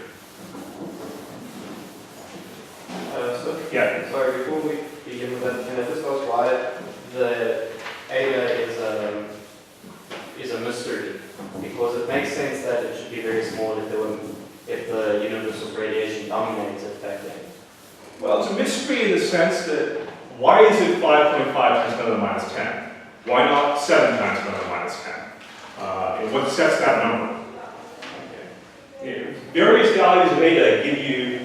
Yeah. Sorry, before we begin with that, can I just ask why the eta is a mystery? Because it makes sense that it should be very small if the universe was radiation dominated back then. Well, it's a mystery in the sense that why is it 5.5 times 10 to the minus 10? Why not 7 times 10 to the minus 10? And what sets that number? Okay. Various values of eta give you,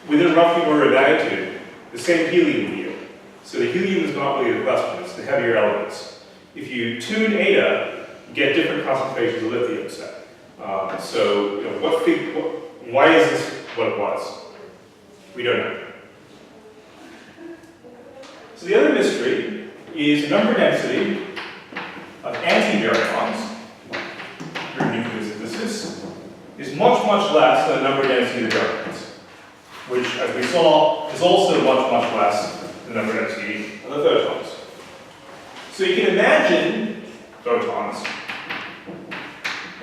within roughly order of magnitude, the same helium yield. So the helium is not really the question, it's the heavier elements. If you tune eta, you get different concentrations of lithium, say. So, why is this what it was? We don't know. So the other mystery is the number density of antibaryons during nucleosynthesis is much, much less than the number density of the baryons, which, as we saw, is also much, much less than the number density of the photons. So you can imagine photons,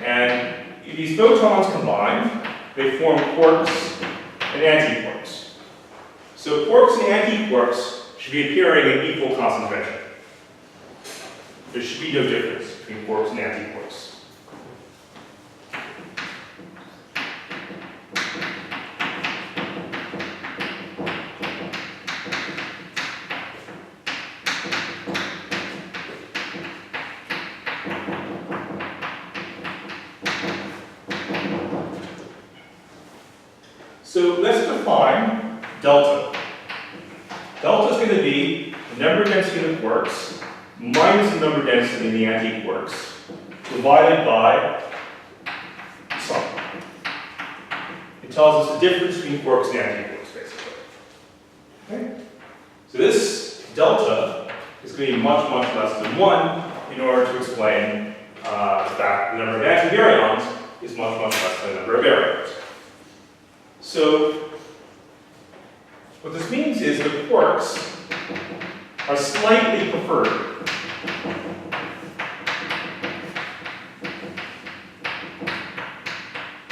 and if these photons combine, they form quarks and antiquarks. So quarks and antiquarks should be appearing in equal concentration. There should be no difference between quarks and antiquarks. So let's define delta. Delta is going to be the number density of the quarks minus the number density of the antiquarks divided by the sum. It tells us the difference between quarks and antiquarks, basically. Okay? So this delta is going to be much, much less than 1 in order to explain the fact the number of antibaryons is much, much less than the number of baryons. So what this means is the quarks are slightly preferred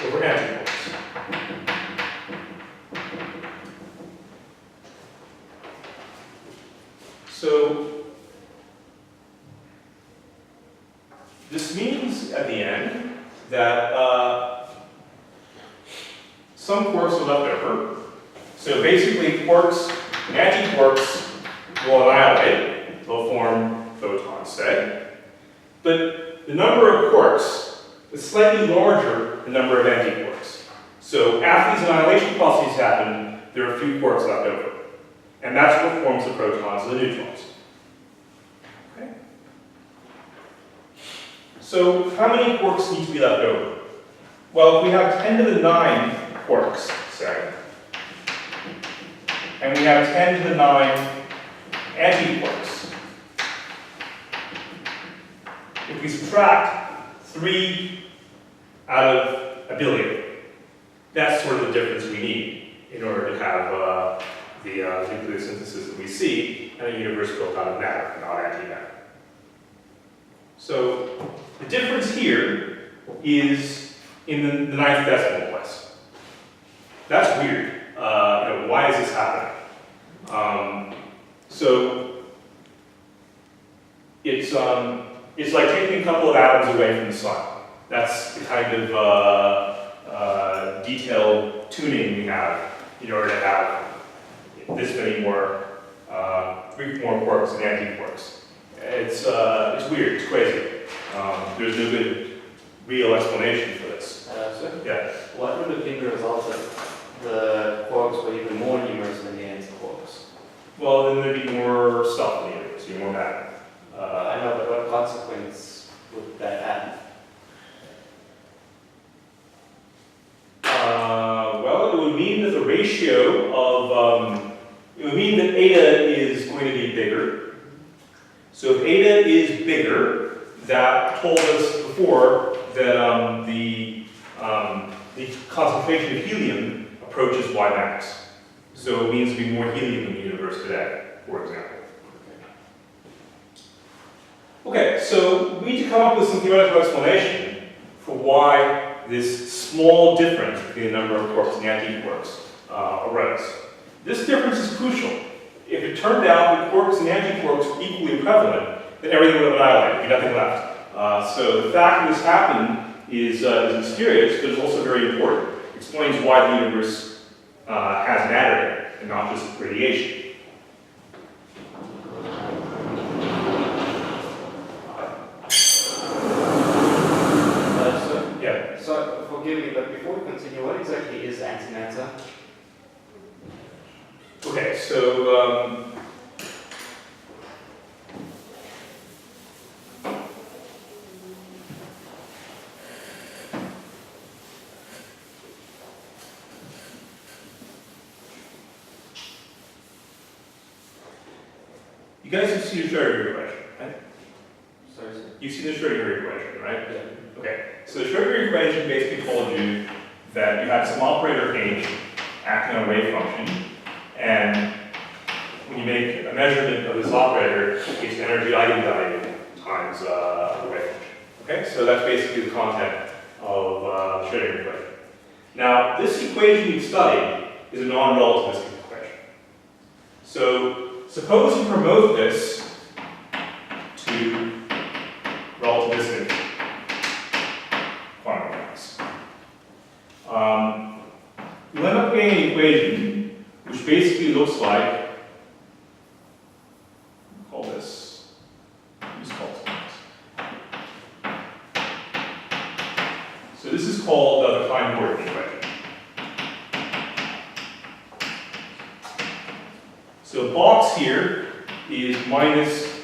over antiquarks. So this means at the end that some quarks are left over. So basically quarks and antiquarks will annihilate, they'll form photons, say. But the number of quarks is slightly larger than the number of antiquarks. So after these annihilation processes happen, there are a few quarks left over. And that's what forms the protons and the neutrons. Okay? So how many quarks need to be left over? Well, if we have 10 to the 9 quarks, say, and we have 10 to the 9 antiquarks. If we subtract 3 out of a billion, that's sort of the difference we need in order to have the nucleosynthesis that we see in a universe built out of matter, not antimatter. So the difference here is in the 9th decimal place. That's weird. Why is this happening? So it's like taking a couple of atoms away from the sun. That's the kind of detailed tuning we have in order to have this many more, 3 more quarks and antiquarks. It's weird. It's crazy. There's no good real explanation for this. Yeah. What would have been the result if the quarks were even more numerous than the antiquarks? Well, then there'd be more stuff in the universe, more matter. I know, but what consequence would that have? Well, it would mean that the ratio of, it would mean that eta is going to be bigger. So if eta is bigger, that told us before that the concentration of helium approaches Ymax. So it means there'll be more helium in the universe today, for example. Okay, so we need to come up with some theoretical explanation for why this small difference between the number of quarks and antiquarks arose. This difference is crucial. If it turned out that quarks and antiquarks were equally prevalent, then everything would have annihilated, there'd be nothing left. So the fact that this happened is mysterious, but it's also very important. It explains why the universe has matter in it, and not just radiation. So, forgive me, but before we continue, what exactly is antimatter? Okay, so you guys have seen the Schrödinger equation, right? Sorry, sir. You've seen the Schrödinger equation, right? Yeah. Okay, so the Schrödinger equation basically told you that you have some operator H acting on a wave function, and when you make a measurement of this operator, it's energy eigenvalue times the wave function. Okay, so that's basically the content of the Schrödinger equation. Now, this equation you've studied is a non-relativistic equation. So, suppose you promote this to relativistic quantum mechanics. You end up getting an equation which basically looks like, call this, just call this. So this is called the Klein-Gordon equation. So the box here is minus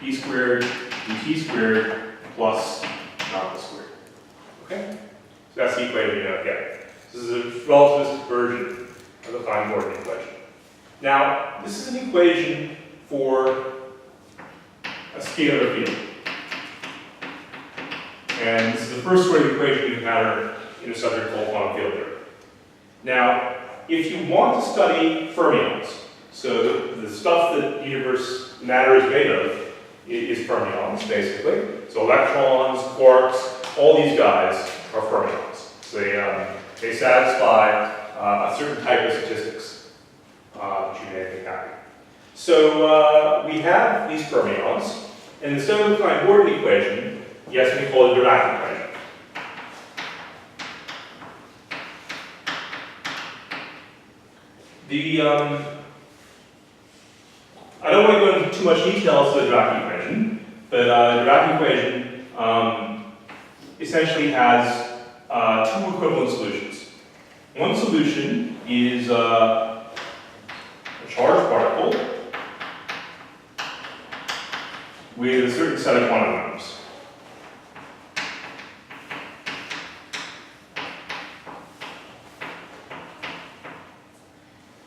d squared dt squared plus alpha squared. Okay? So that's the equation you get. This is a relativistic version of the Klein-Gordon equation. Now, this is an equation for a scalar field. And this is the first sort of equation you encounter in a subject called quantum field theory. Now, if you want to study fermions, so the stuff that universe matter is made of is fermions, basically. So electrons, quarks, all these guys are fermions. So they satisfy a certain type of statistics that you may encounter. So we have these fermions, and instead of the Klein-Gordon equation, yes, we call it the Dirac equation. I don't want to go into too much detail to the Dirac equation, but the Dirac equation essentially has two equivalent solutions. One solution is a charged particle with a certain set of quantum numbers.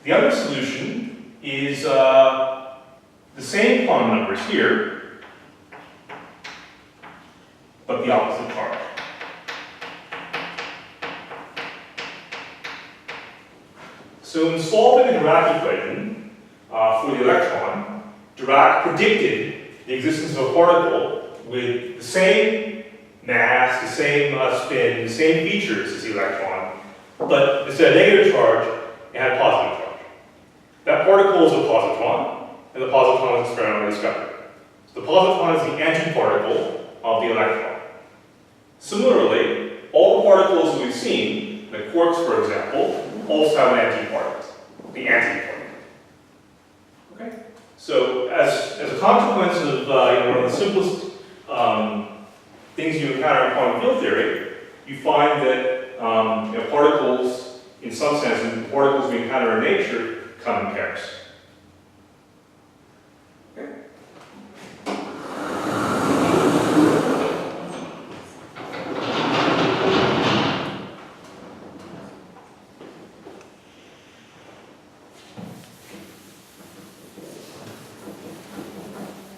The other solution is the same quantum numbers here, but the opposite charge. So in solving the Dirac equation for the electron, Dirac predicted the existence of a particle with the same mass, the same spin, the same features as the electron, but instead of negative charge, it had positive charge. That particle is a positron, and the positron is experimentally discovered. So the positron is the antiparticle of the electron. Similarly, all the particles that we've seen, like quarks for example, also have an antiparticle, the antiparticle. Okay? So as a consequence of one of the simplest things you encounter in quantum field theory, you find that particles, in some sense, the particles we encounter in nature come in pairs. Okay?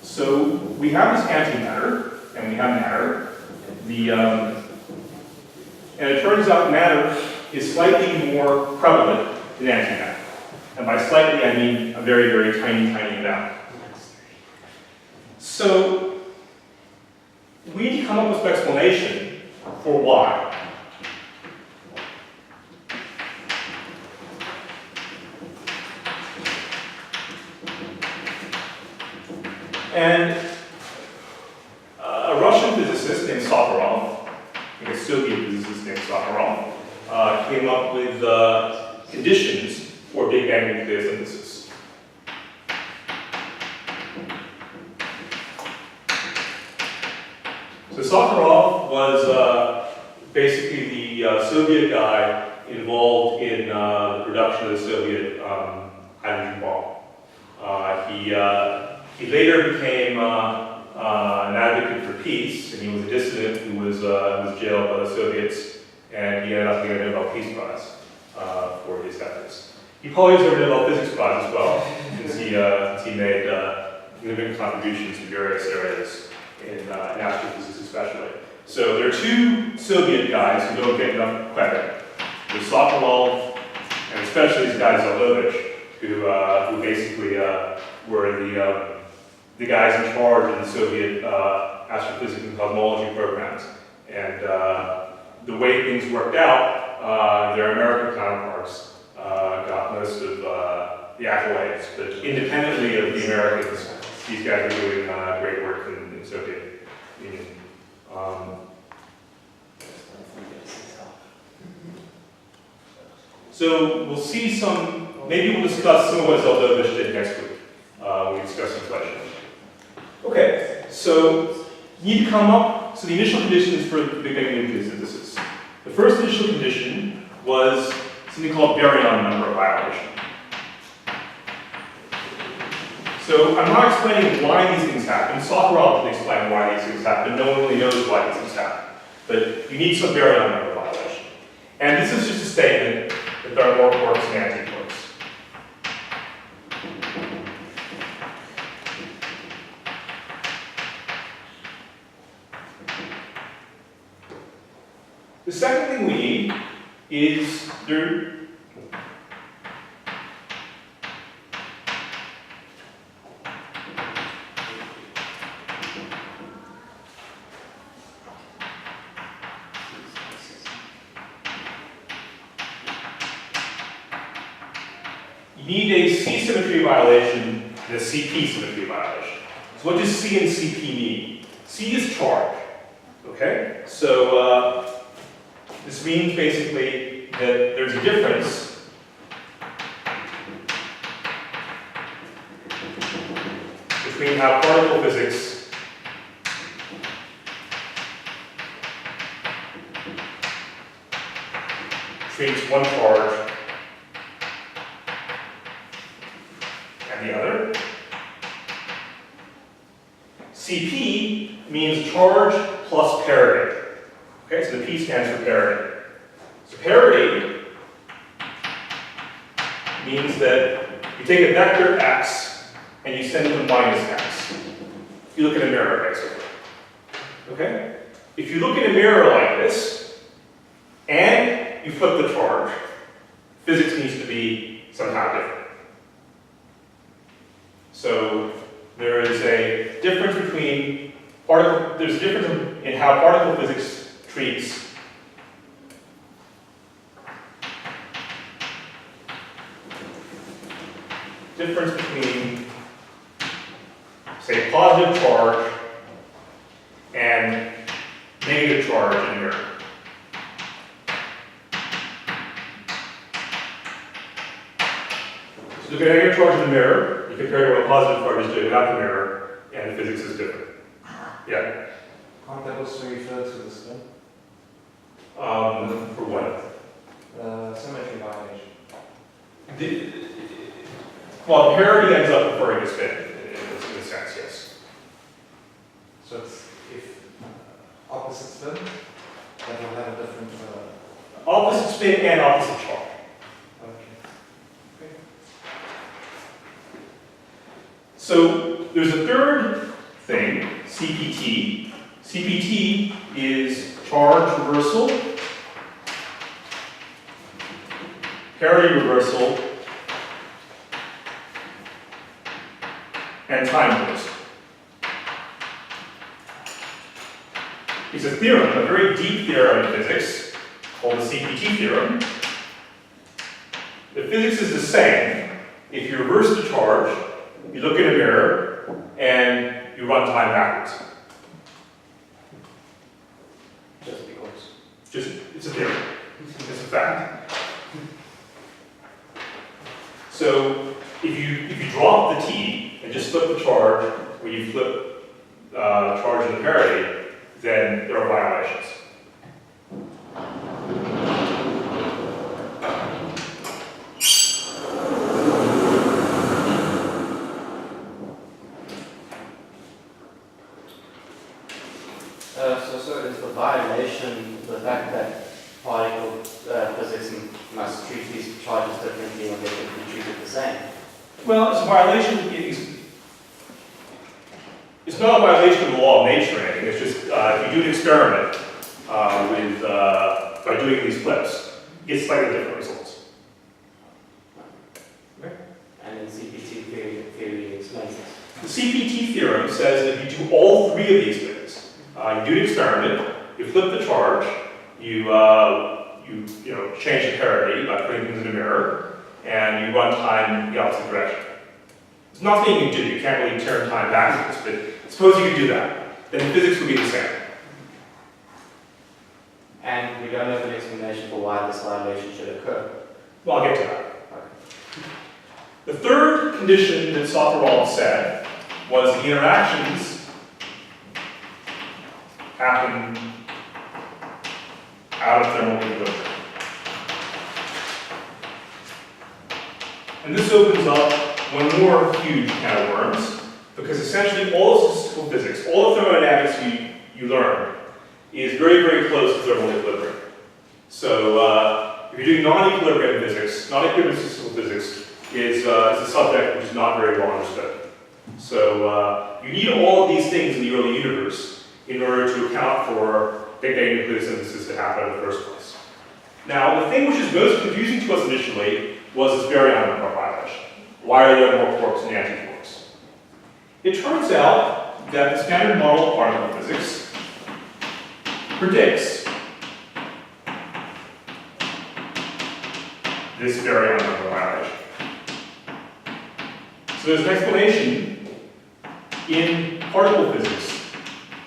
So we have this antimatter, and we have matter. And it turns out matter is slightly more prevalent than antimatter. And by slightly, I mean a very, very tiny, tiny amount. So we need to come up with an explanation for why. And a Russian physicist named Sakharov, a Soviet physicist named Sakharov, came up with conditions for Big Bang nucleosynthesis. So Sakharov was basically the Soviet guy involved in the production of the Soviet hydrogen bomb. He later became an advocate for peace, and he was a dissident who was jailed by the Soviets, and he ended up getting a Nobel Peace Prize for his efforts. He probably deserved a Nobel Physics Prize as well, since he made significant contributions in various areas, in astrophysics especially. So there are two Soviet guys who don't get enough credit. with Sokolov, and especially these guys Zeldovich, who basically were the guys in charge of the Soviet astrophysics and cosmology programs. And the way things worked out, their American counterparts got most of the accolades, but independently of the Americans, these guys are doing great work in the Soviet Union. So we'll see maybe we'll discuss some of what Zeldovich did next week when we discuss inflation. Okay, so you need to come up, so the initial conditions for the Big Bang nucleosynthesis. The first initial condition was something called baryon number violation. So I'm not explaining why these things happen. Sakharov can explain why these things happen. No one really knows why these things happen. But you need some baryon number violation. And this is just a statement that there are more quarks and anti-quarks. The second thing we need is you need a C symmetry violation and a CP symmetry violation. So what does C and CP mean? C is charge, okay? So this means basically that there's a difference between how particle physics treats one charge and the other. CP means charge plus parity. Okay, so the P stands for parity. So parity means that you take a vector x and you send it to minus x. You look in a mirror, basically. Okay? If you look in a mirror like this and you flip the charge, physics needs to be somehow different. So there is a difference between there's a difference in how particle physics treats difference between, say, positive charge and negative charge in a mirror. So look at a negative charge in the mirror, you compare to what a positive charge is doing without the mirror, and the physics is different. Yeah? Can't that also refer to the spin? For what? Symmetry violation. Well, parity ends up referring to spin, in a sense, yes. So it's if opposite spin, that will have a different. Opposite spin and opposite charge. Okay. So there's a third thing, CPT. CPT is charge reversal, parity reversal, and time reversal. It's a theorem, a very deep theorem in physics, called the CPT theorem. The physics is the same if you reverse the charge, you look in a mirror, and you run time backwards. Just because. It's a theorem. It's a fact. So if you drop the T and just flip the charge, or you flip the charge in the parity, then there are violations. So is the violation the fact that particle physics must treat these charges differently when they can be treated the same? Well, it's a violation. It's not a violation of the law of nature or anything. It's just if you do an experiment by doing these flips, you get slightly different results. And then CPT theory explains this. The CPT theorem says that if you do all three of these things, you do an experiment, you flip the charge, you change the parity by putting things in a mirror, and you run time in the opposite direction. There's nothing you can do. You can't really turn time backwards, but suppose you could do that. Then the physics would be the same. And we don't have an explanation for why this violation should occur. Well, I'll get to that. The third condition that Software said was the interactions happen out of thermal equilibrium. And this opens up one more huge can of worms, because essentially all of statistical physics, all the thermodynamics you learn, is very, very close to thermal equilibrium. So if you're doing non-equilibrium physics, non-equilibrium statistical physics is a subject which is not very well understood. So you need all of these things in the early universe in order to account for Big Bang nucleosynthesis that happened in the first place. Now, the thing which is most confusing to us initially was this baryon number violation. Why are there more quarks and antiquarks? It turns out that the standard model of particle physics predicts this baryon number violation. So there's an explanation in particle physics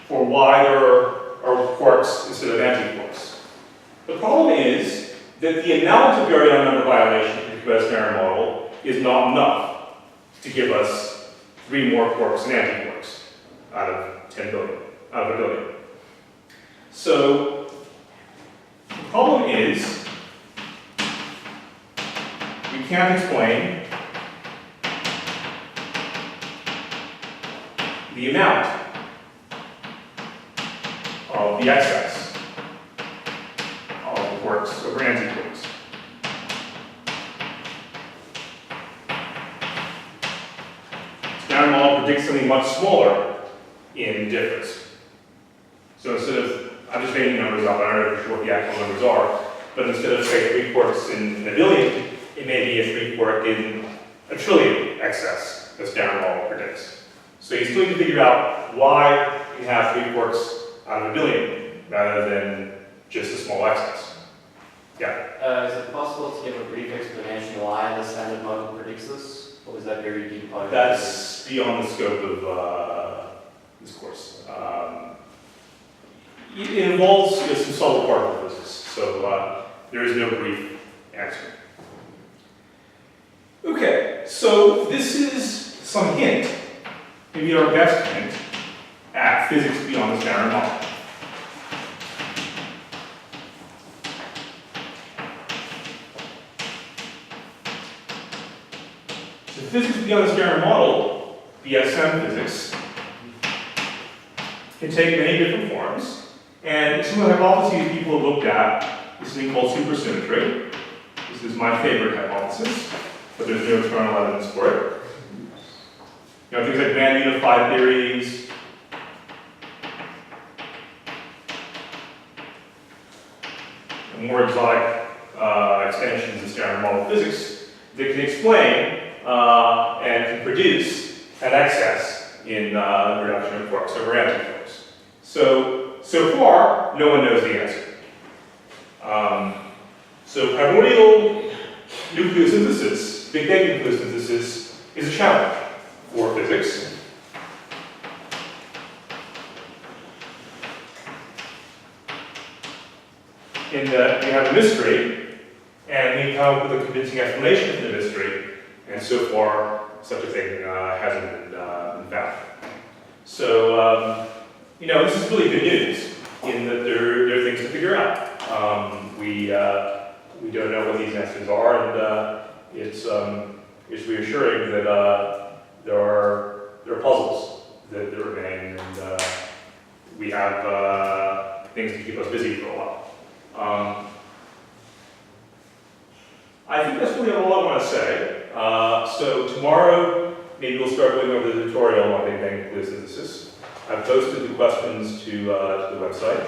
for why there are quarks instead of antiquarks. The problem is that the amount of baryon number violation predicted by the standard model is not enough to give us 3 more quarks and antiquarks out of 10 billion, out of a billion. So the problem is we can't explain the amount of the excess of the quarks over antiquarks. Standard model predicts something much smaller in difference. So instead of, I'm just making numbers up, I don't know for sure what the actual numbers are, but instead of say 3 quarks in a billion, it may be a 3 quark in a trillion excess, the standard model predicts. So you still need to figure out why you have 3 quarks out of a billion rather than just a small excess. Yeah? Is it possible to give a brief explanation why the standard model predicts this? Or is that very deep? That's beyond the scope of this course. It involves some subtle particle physics, so there is no brief answer. Okay, so this is some hint, maybe our best hint, at physics beyond the standard model. So physics beyond the standard model, BSM physics, can take many different forms. And some of the hypotheses people have looked at is something called supersymmetry. This is my favorite hypothesis, but there's no external evidence for it. You know, things like band unified theories, and more exotic extensions of standard model physics that can explain and can produce an excess in reduction of quarks over antiquarks. So far, no one knows the answer. So primordial nucleosynthesis, Big Bang nucleosynthesis, is a challenge for physics. In that we have a mystery, and we come up with a convincing explanation for the mystery, and so far, such a thing hasn't been found. So, you know, this is really good news in that there are things to figure out. We don't know what these answers are, and it's reassuring that there are puzzles that remain, and we have things to keep us busy for a while. I think that's really all I want to say. So tomorrow, maybe we'll start going over the tutorial on Big Bang nucleosynthesis. I've posted the questions to the website,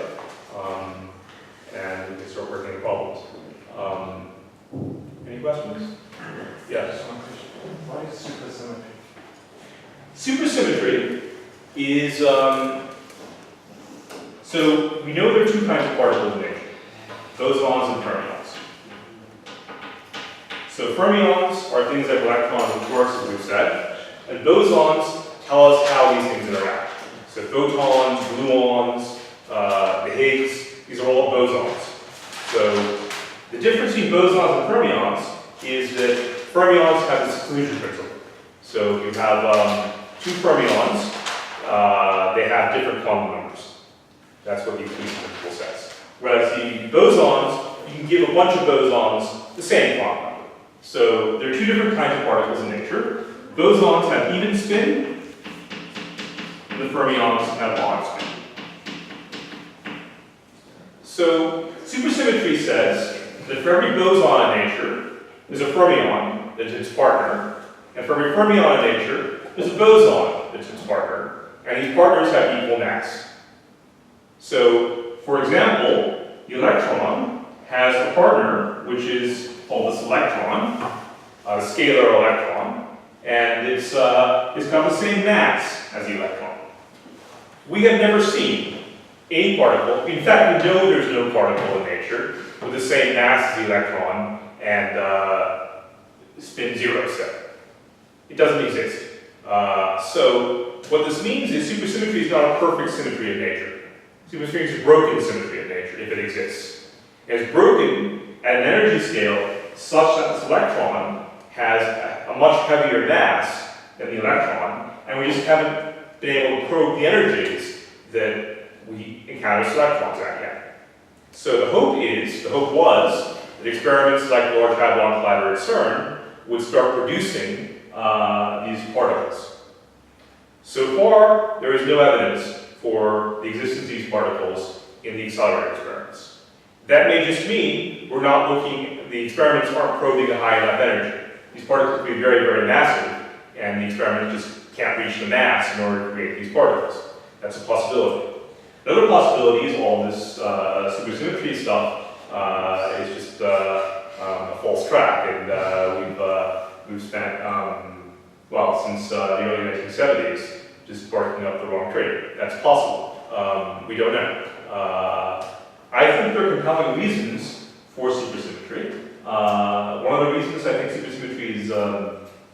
and we can start working the problems. questions? Yes. Just one question. What is supersymmetry? Supersymmetry is, so we know there are two kinds of particles in nature, bosons and fermions. So fermions are things like electrons and quarks, as we've said, and bosons tell us how these things interact. So photons, gluons, the Higgs, these are all bosons. So the difference between bosons and fermions is that fermions have this exclusion principle. So if you have two fermions, they have different quantum numbers. That's what the exclusion principle says. Whereas the bosons, you can give a bunch of bosons the same quantum number. So there are two different kinds of particles in nature. Bosons have even spin, and the fermions have odd spin. So supersymmetry says that for every boson in nature, there's a fermion that's its partner, and for every fermion in nature, there's a boson that's its partner, and these partners have equal mass. So, for example, the electron has a partner which is called this electron, a scalar electron, and it's got the same mass as the electron. We have never seen a particle, in fact we know there's no particle in nature with the same mass as the electron and spin 0 set. It doesn't exist. So what this means is supersymmetry is not a perfect symmetry of nature. Supersymmetry is a broken symmetry of nature, if it exists. It's broken at an energy scale such that this electron has a much heavier mass than the electron, and we just haven't been able to probe the energies that we encounter electrons at yet. So the hope was, that experiments like the Large Hadron Collider at CERN would start producing these particles. So far, there is no evidence for the existence of these particles in the accelerator experiments. That may just mean we're not looking, the experiments aren't probing a high enough energy. These particles could be very, very massive, and the experiment just can't reach the mass in order to create these particles. That's a possibility. Another possibility is all this supersymmetry stuff is just a false track, and we've spent, since the early 1970s, just barking up the wrong tree. That's possible. We don't know. I think there are compelling reasons for supersymmetry. One of the reasons I think supersymmetry is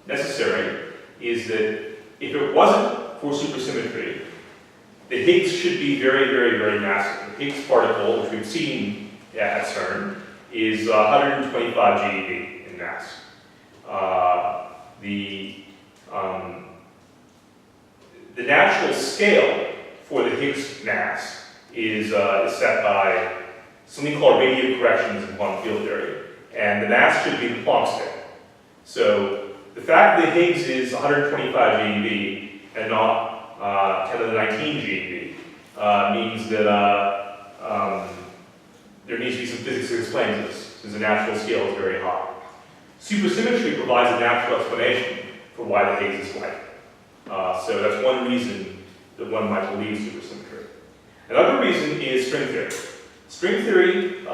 necessary is that if it wasn't for supersymmetry, the Higgs should be very, very, very massive. The Higgs particle, which we've seen at CERN, is 125 GeV in mass. The natural scale for the Higgs mass is set by something called radial corrections in quantum field theory, and the mass should be the Planck scale. So the fact that Higgs is 125 GeV and not 10 to the 19 GeV means that there needs to be some physics that explains this, since the natural scale is very high. Supersymmetry provides a natural explanation for why the Higgs is light. So that's one reason that one might believe supersymmetry. Another reason is string theory. String theory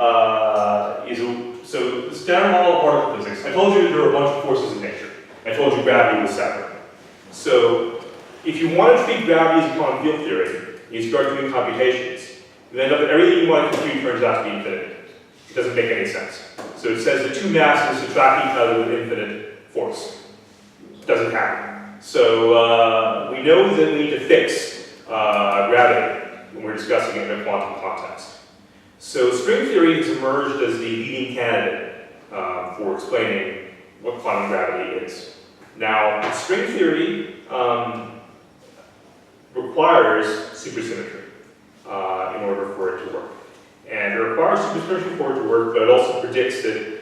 so the standard model of particle physics, I told you there are a bunch of forces in nature. I told you gravity was separate. So if you want to treat gravity as a quantum field theory, and you start doing computations, you end up that everything you want to compute turns out to be infinite. It doesn't make any sense. So it says the two masses subtract each other with infinite force. It doesn't happen. So we know that we need to fix gravity when we're discussing it in a quantum context. So string theory has emerged as the leading candidate for explaining what quantum gravity is. Now, string theory requires supersymmetry in order for it to work. And it requires supersymmetry for it to work, but it also predicts that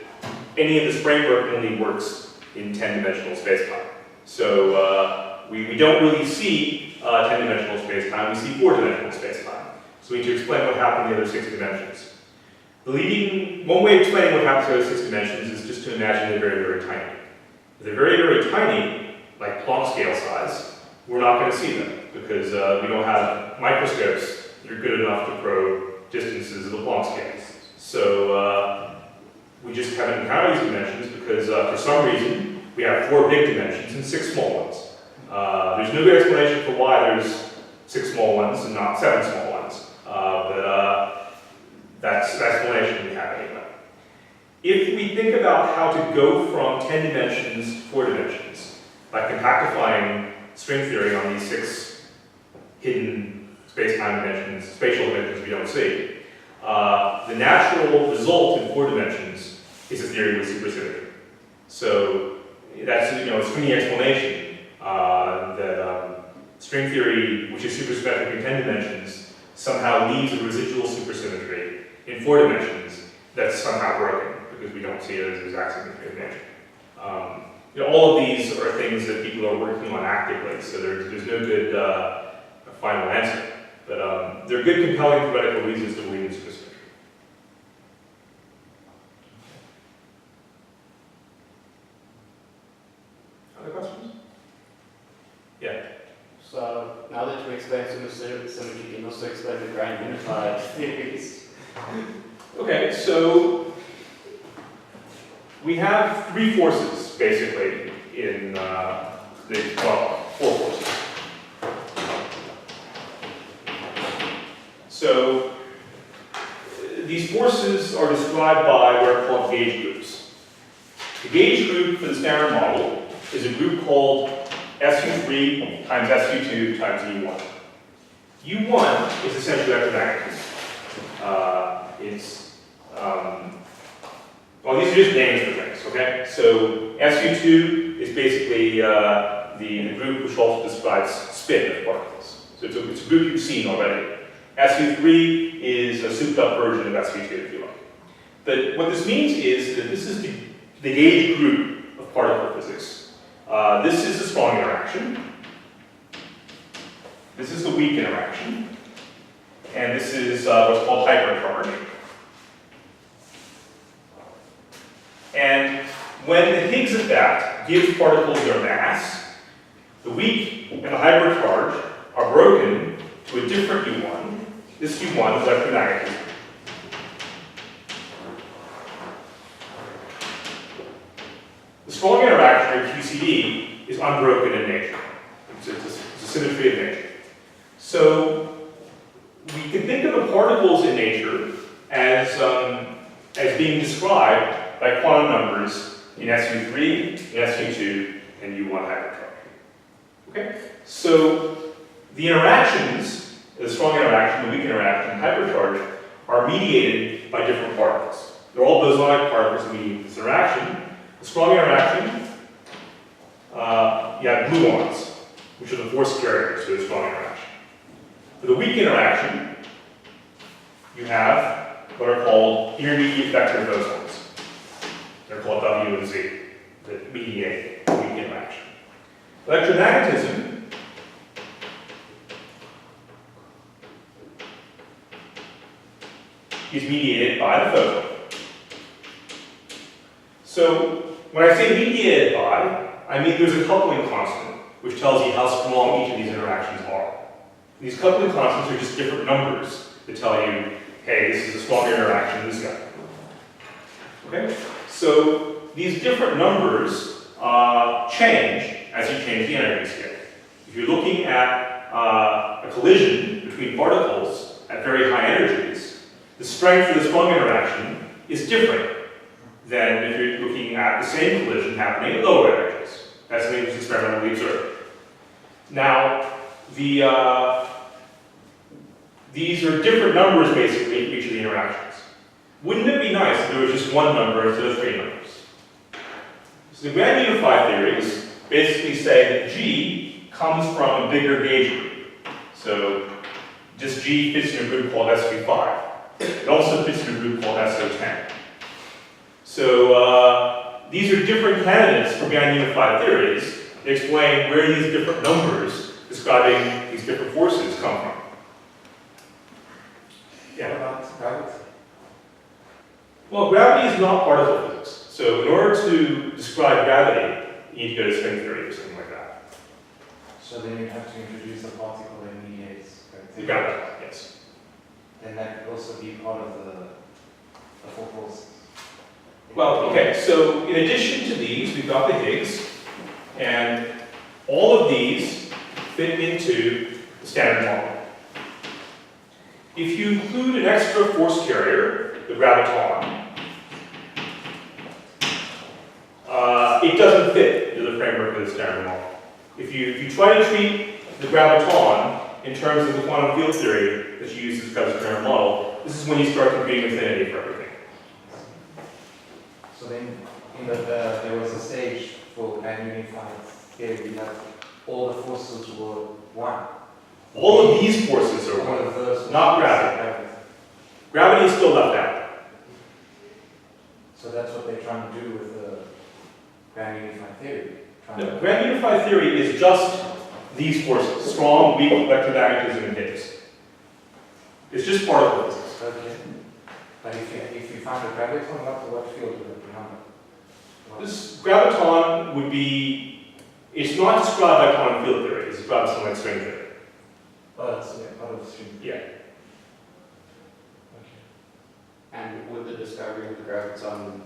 any of this framework only works in 10-dimensional spacetime. So we don't really see 10-dimensional spacetime, we see 4-dimensional spacetime. So we need to explain what happened in the other 6 dimensions. One way of explaining what happens in the other 6 dimensions is just to imagine they're very, very tiny. If they're very, very tiny, like Planck scale size, we're not going to see them because we don't have microscopes that are good enough to distances of the Planck scale. So we just haven't encountered these dimensions because for some reason we have 4 big dimensions and 6 small ones. There's no good explanation for why there's 6 small ones and not 7 small ones, but that's the explanation we have anyway. If we think about how to go from 10 dimensions to 4 dimensions, by compactifying string theory on these 6 hidden space-time dimensions, spatial dimensions we don't see, the natural result in 4 dimensions is a theory with supersymmetry. So that's, it's from the explanation that string theory, which is supersymmetric in 10 dimensions, somehow leaves a residual supersymmetry in 4 dimensions that's somehow broken, because we don't see it as exact symmetry of nature. All of these are things that people are working on actively, so there's no good final answer. But there are good, compelling theoretical reasons to believe in supersymmetry. Other questions? Yeah. So now that you explained supersymmetry, you can also explain the grand unified theories. Okay, so we have 3 forces, basically, in 4 forces. So these forces are described by what are called gauge groups. The gauge group for the Standard Model is a group called SU3 times SU2 times U1. U1 is essentially electromagnetism. Well, these are just names for things, okay? So SU2 is basically the group which also describes spin of particles. So it's a group you've seen already. SU3 is a souped up version of SU2, if you like. But what this means is that this is the gauge group of particle physics. This is the strong interaction. This is the weak interaction. And this is what's called hypercharge. And when the Higgs effect gives particles their mass, the weak and the hypercharge are broken to a different U1. This U1 is electromagnetism. The strong interaction, or QCD, is unbroken in nature. It's a symmetry of nature. So we can think of the particles in nature as being described by quantum numbers in SU3, in SU2, and U1 hypercharge. Okay? So the interactions, the strong interaction, the weak interaction, and hypercharge, are mediated by different particles. They're all bosonic particles mediating this interaction. The strong interaction, you have gluons, which are the force carriers for the strong interaction. For the weak interaction, you have what are called intermediate vector bosons. They're called W and Z, that mediate weak interaction. Electromagnetism is mediated by the photon. So when I say mediated by, I mean there's a coupling constant which tells you how strong each of these interactions are. These coupling constants are just different numbers that tell you, hey, this is a strong interaction in this guy. Okay? So these different numbers change as you change the energy scale. If you're looking at a collision between particles at very high energies, the strength of the strong interaction is different than if you're looking at the same collision happening at lower energies. That's something that's experimentally observed. Now, these are different numbers basically for each of the interactions. Wouldn't it be nice if there was just one number instead of 3 numbers? So the grand unified theories basically say that G comes from a bigger gauge group. So this G fits in a group called SU5. It also fits in a group called SO10. So these are different candidates for grand unified theories that explain where these different numbers describing these different forces come from. Yeah. What about gravity? Well, gravity is not particle physics. So in order to describe gravity, you need to go to string theory or something like that. So then you have to introduce a particle that mediates gravity. You got that, yes. Then that could also be part of the 4 forces. Well, okay, so in addition to these, we've got the Higgs, and all of these fit into the Standard Model. If you include an extra force carrier, the graviton, it doesn't fit into the framework of the Standard Model. If you try to treat the graviton in terms of the quantum field theory that you use as the Standard Model, this is when you start computing infinity for everything. So then, there was a stage for an unified theory that all the forces were one. All of these forces are All one, of those not gravity. Gravity is still left out. So that's what they're trying to do with the grand unified theory. No, grand unified theory is just these forces, strong, weak, electromagnetism, and Higgs. It's just particle physics. Okay. But if you find a graviton, what field would it be under? This graviton would be, it's not described by quantum field theory, it's described something like string theory. Oh, that's part of the stream. Yeah. Okay. And would the discovery of the graviton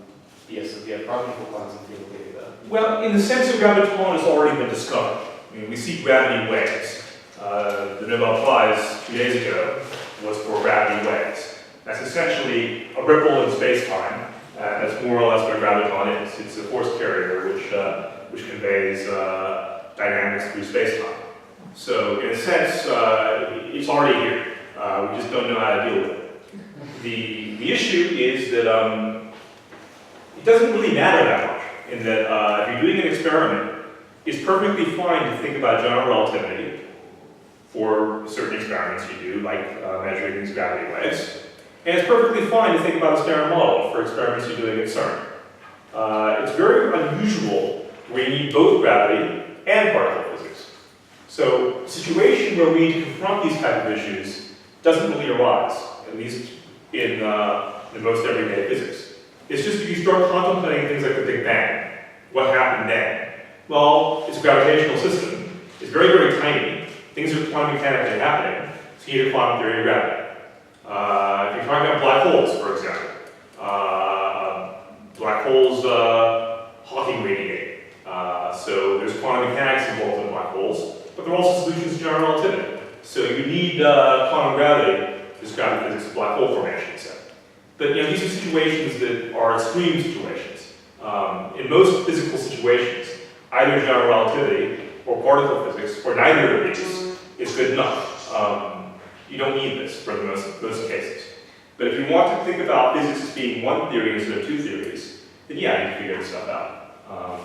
be a severe problem for quantum field theory though? Well, in the sense of graviton has already been discovered. I mean, we see gravity waves. The Nobel Prize 2 days ago was for gravity waves. That's essentially a ripple in space-time. That's more or less what a graviton is. It's a force carrier which conveys dynamics through space-time. So, in a sense, it's already here. We just don't know how to deal with it. The issue is that it doesn't really matter that much, in that if you're doing an experiment, it's perfectly fine to think about general relativity for certain experiments you do, like measuring these gravity waves. And it's perfectly fine to think about the Standard Model for experiments you're doing at CERN. It's very unusual where you need both gravity and particle physics. So a situation where we need to confront these type of issues doesn't really arise, at least in most everyday physics. It's just if you start contemplating things like the Big Bang, what happened then? Well, it's a gravitational system. It's very, very tiny. Things are quantum mechanically happening, so you need a quantum theory of gravity. If you're talking about black holes, for example, black holes Hawking radiate. So there's quantum mechanics involved in black holes, but there are also solutions to general relativity. So you need quantum gravity to describe the physics of black hole formation, etc. But these are situations that are extreme situations. In most physical situations, either general relativity or particle physics, or neither of these, is good enough. You don't need this for most cases. But if you want to think about physics as being one theory instead of two theories, then yeah, you can figure this stuff out.